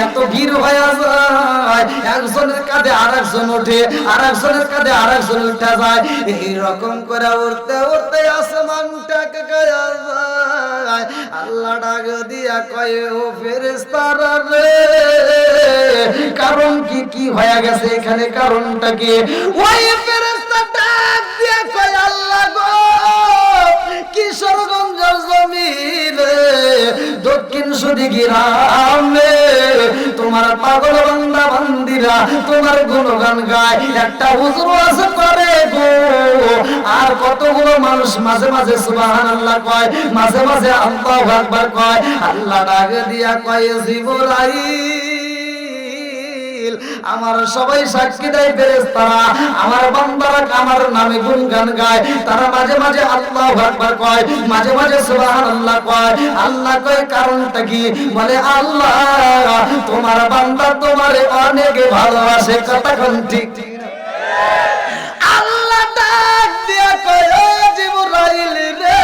এত ভিড় হয়ে যায়, একজনের কাঁধে আরেকজন ওঠে, আরেকজনের কাঁধে আরেকজন উঠে যায়। এইরকম করে উঠতে উঠতে আসমানটাকে গায়া যায়। আল্লাহ ডাক দিয়া কয়, ও ফেরেশতারা রে, কারণ কি কি হয়ে গেছে এখানে, কারণটা কি? ওই ফেরেশতা ডাক দিয়া কয়, আল্লাহ গো, কিশোরগঞ্জের জমিনে দক্ষিণ সুদি গ্রামে তোমার পাগল বান্দা বান্দিরা তোমার গুণগান গায়। একটা হুজুর আছে করে গো, আর কতগুলো মানুষ মাঝে মাঝে সুবহানাল্লাহ কয়, মাঝে মাঝে আল্লাহু আকবার কয়। আল্লাহ ডাক দিয়া কয়, জিবরাইল, আমার সবাই সাক্ষী দেয় ফেরেশতারা আমার বান্দারা আমার নামে গুণগান গায়। তারা মাঝে মাঝে আল্লাহু আকবার কয়, মাঝে মাঝে সুবহানাল্লাহ কয়। আল্লাহ কয়, কারণটা কি? বলে, আল্লাহ তোমার বান্দা তোমারে অনেক ভালোবাসে। কথা কোন ঠিক? আল্লাহ ডাক দিয়া কয়, ও জিবরাইল রে,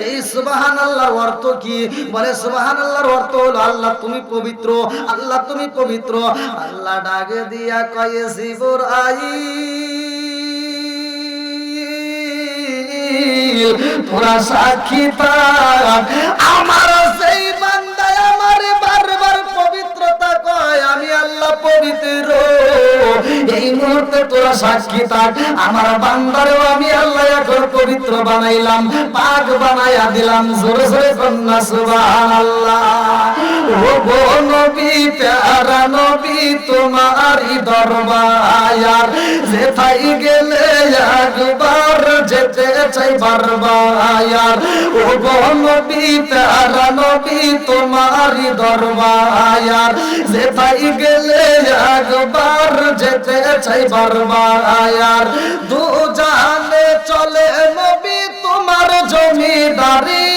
এই সুবহানাল্লাহর অর্থ কি? বলে, সুবহানাল্লাহর অর্থ হলো আল্লাহ তুমি পবিত্র, আল্লাহ তুমি পবিত্র। আল্লাহ ডাক দিয়া কয়, জিবরাইল তোরা সাক্ষী থাক, আমার সেই বান্দা আমারে বারবার পবিত্রতা কয়, আমি আল্লাহ পবিত্র। এই মুহূর্তে তোরা সাক্ষী থাক, আমার বান্দারেও আমি আল্লাহ এখন পবিত্র বানাইলাম, পাক বানাইয়া দিলাম। জোরে জোরে কন্যা সুবহানাল্লাহ। ও গো নবী, প্যারা নবী, তোমারই দরবার যেথায় গেলে একবার যেতে চাই বারবার। ও গো নবী, প্যারা নবী, তোমারই দরবার যেথায় গেলে একবার যেতে চাই বারবার। দু জাহানে চলে নবী তোমার জমিদারি,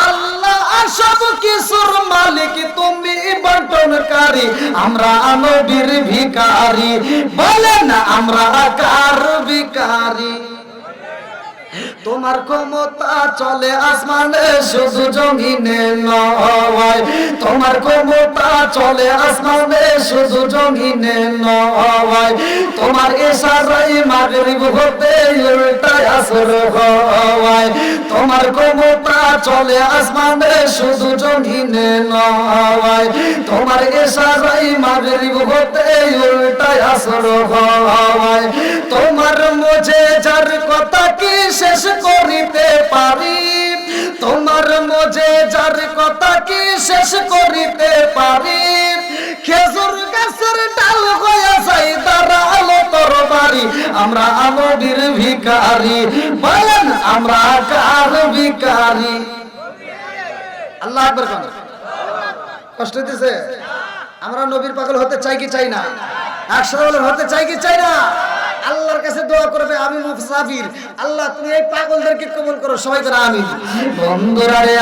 আল্লাহ সব কিছুর মালিক, তুমি বড় পালনকারী, আমরা নবীর ভিখারি। বলেন আমরা কার ভিখারি? তোমার ক্ষমতা চলে আসমানে শুধু জমিনে নয়, তোমার ক্ষমতা চলে আসমানে শুধু জমিনে নয়, তোমার ইশারায় মাগরিব হতে উল্টায় আসর হয়, তোমার ক্ষমতা চলে আসমানে শুধু জমিনে নয়, তোমার ইশারায় মাগরিব হতে উল্টায় আসর হয়, তোমার মুজিজার কথা কি শেষ করিতে পারি, তোমার মুজিজার কথা কি শেষ করিতে পারি, খেজুর গাছের ডাল হয়ে যাই দাঁড়ালো তরবারি, আমরা নবীর ভিখারি। বলেন আমরা কার ভিখারি? আল্লাহু আকবার। কষ্ট দিতেছে? আমরা নবীর পাগল হতে চাই কি চাই না? একসাথে হতে চাই কি চাই না? আল্লাহর কাছে দোয়া করবে আমি মুসাফির, আল্লাহ তুমি এই পাগলদেরকে কবুল করো, সবাই করে আমিন। বন্ধুরা রে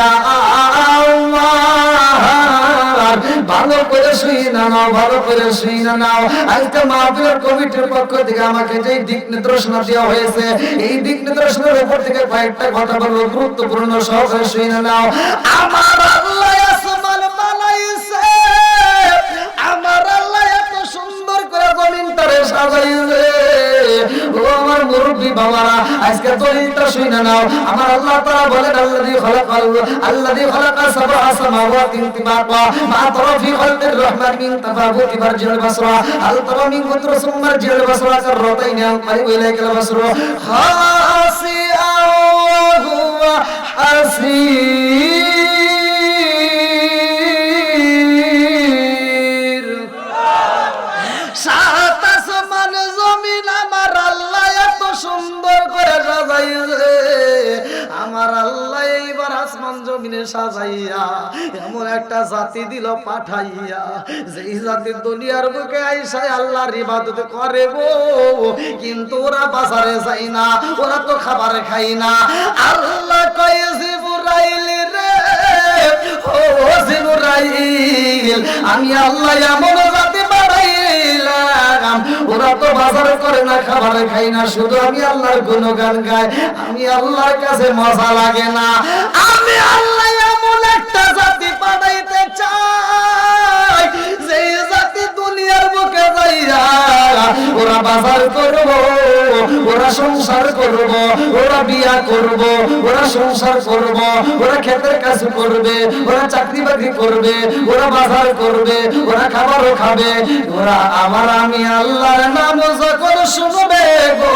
ভালো করে শুই না নাও, ভালো করে শুই না নাও। আজকে মাহফিলের কমিটির পক্ষ থেকে আমাকে যে দিক নির্দেশনা দেওয়া হয়েছে, এই দিক নির্দেশনার উপর থেকে কয়েকটা কথা বলবো, গুরুত্বপূর্ণ, সহজে শুই না নাও। আমার আল্লাহ আসমান বানাইছে, আমার আল্লাহ এত সুন্দর করে জমিনটারে সাজাইছে। ও আমার মুরব্বী বাবারা, আজকে দলিলটা শুনে নাও। আমার আল্লাহ তাআলা বলেন আল্লাযী খালাকা সাবআ সামাওয়াতিন তিবাকা মা তারা ফি খালকির রহমান মিন তাফাউতি ফারজিল বাসরা আল তারা মিন কুতর সুমার জিল বাসরা কাররাতাইন আল ইলাইকাল বাসরা হাসিআ হুয়া হাসির। সাত আসমান জমিন আমার আল্লাহ এত সুন্দর করে সাজাইছে। আমার আল্লাহ এইবার আসমান জমিনে সাজাইয়া এমন একটা জাতি দিল পাঠাইয়া, যেই জাতি দুনিয়ার বুকে আইসা আল্লাহর ইবাদত করে গো, কিন্তু ওরা বাজারে যায় না, ওরা তো খাবার খায় না। আল্লাহ কয় জিবরাইল রে, ও জিবরাইল, আমি আল্লাহ এমন জাতি বানাইলাম, ওরা তো বাজার করে না, খাবার খায় না, শুধু আমি আল্লাহর গুণগান গায়, আমি আল্লাহর কাছে মজা লাগে না। আমি আল্লাহ এমন একটা জাতি পাঠাইতে চাই, যে জাতি দুনিয়ার বুকে যাইয়া ওরা বাজার করব, ওরা সংসার করব, ওরা বিয়া করব, ওরা সংসার করব, ওরা ক্ষেতের কাজ করবে, ওরা চাকরি বাকরি করবে, ওরা বাজার করবে, ওরা খাবারও খাবে, ওরা আমার আমি আল্লাহর নাম যখন শুনবে গো,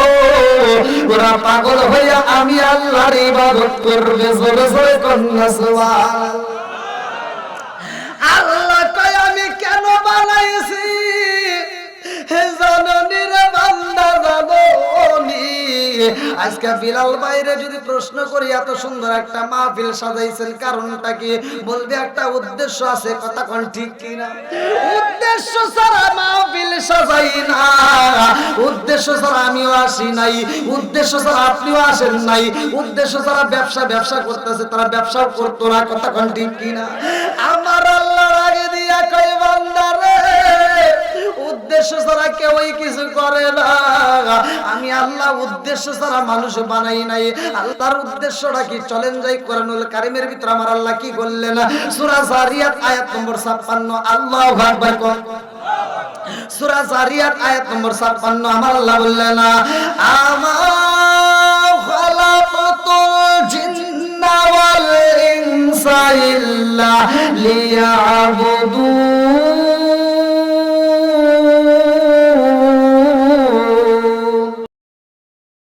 ওরা পাগল হইয়া আমি আল্লাহর ইবাদত করবে। জোরে জোরে কন্যা সুবহানাল্লাহ। আল্লাহ কয় আমি কেন বানাইছি জাননি রে বান্দা, জাননি। আজকে বিলাল বাইরে যদি প্রশ্ন করি এত সুন্দর একটা মাহফিল সাজাইছেন, কারণটা কি? বলবে একটা উদ্দেশ্য আছে। কথা কোন ঠিক কিনা? উদ্দেশ্য ছাড়া মাহফিল সাজাই না, উদ্দেশ্য ছাড়া আমিও আসি নাই, উদ্দেশ্য ছাড়া আপনিও আসেন নাই, উদ্দেশ্য ছাড়া ব্যবসা করতেছে, তারা ব্যবসাও করতো না। কথা কোন ঠিক কিনা? আমার আল্লাহর আগে দিয়া কই বান্দা রে, উদ্দেশ্য ছাড়া কেউই কিছু করে না। আমি আল্লাহ উদ্দেশ্য ছাড়া মানুষ বানাই নাই। আল্লাহর উদ্দেশ্যটা কি? চলেন যাই কোরআনুল কারীমের ভিতর আমার আল্লাহ কি বললেন? সূরা জারিয়াত আয়াত নম্বর 56। আল্লাহু আকবার। সূরা জারিয়াত আয়াত নম্বর 56 আমার আল্লাহ বললেন, আমা খালাকাতুল জিন্না ওয়াল ইনসা ইল্লা লিয়াবুদুন।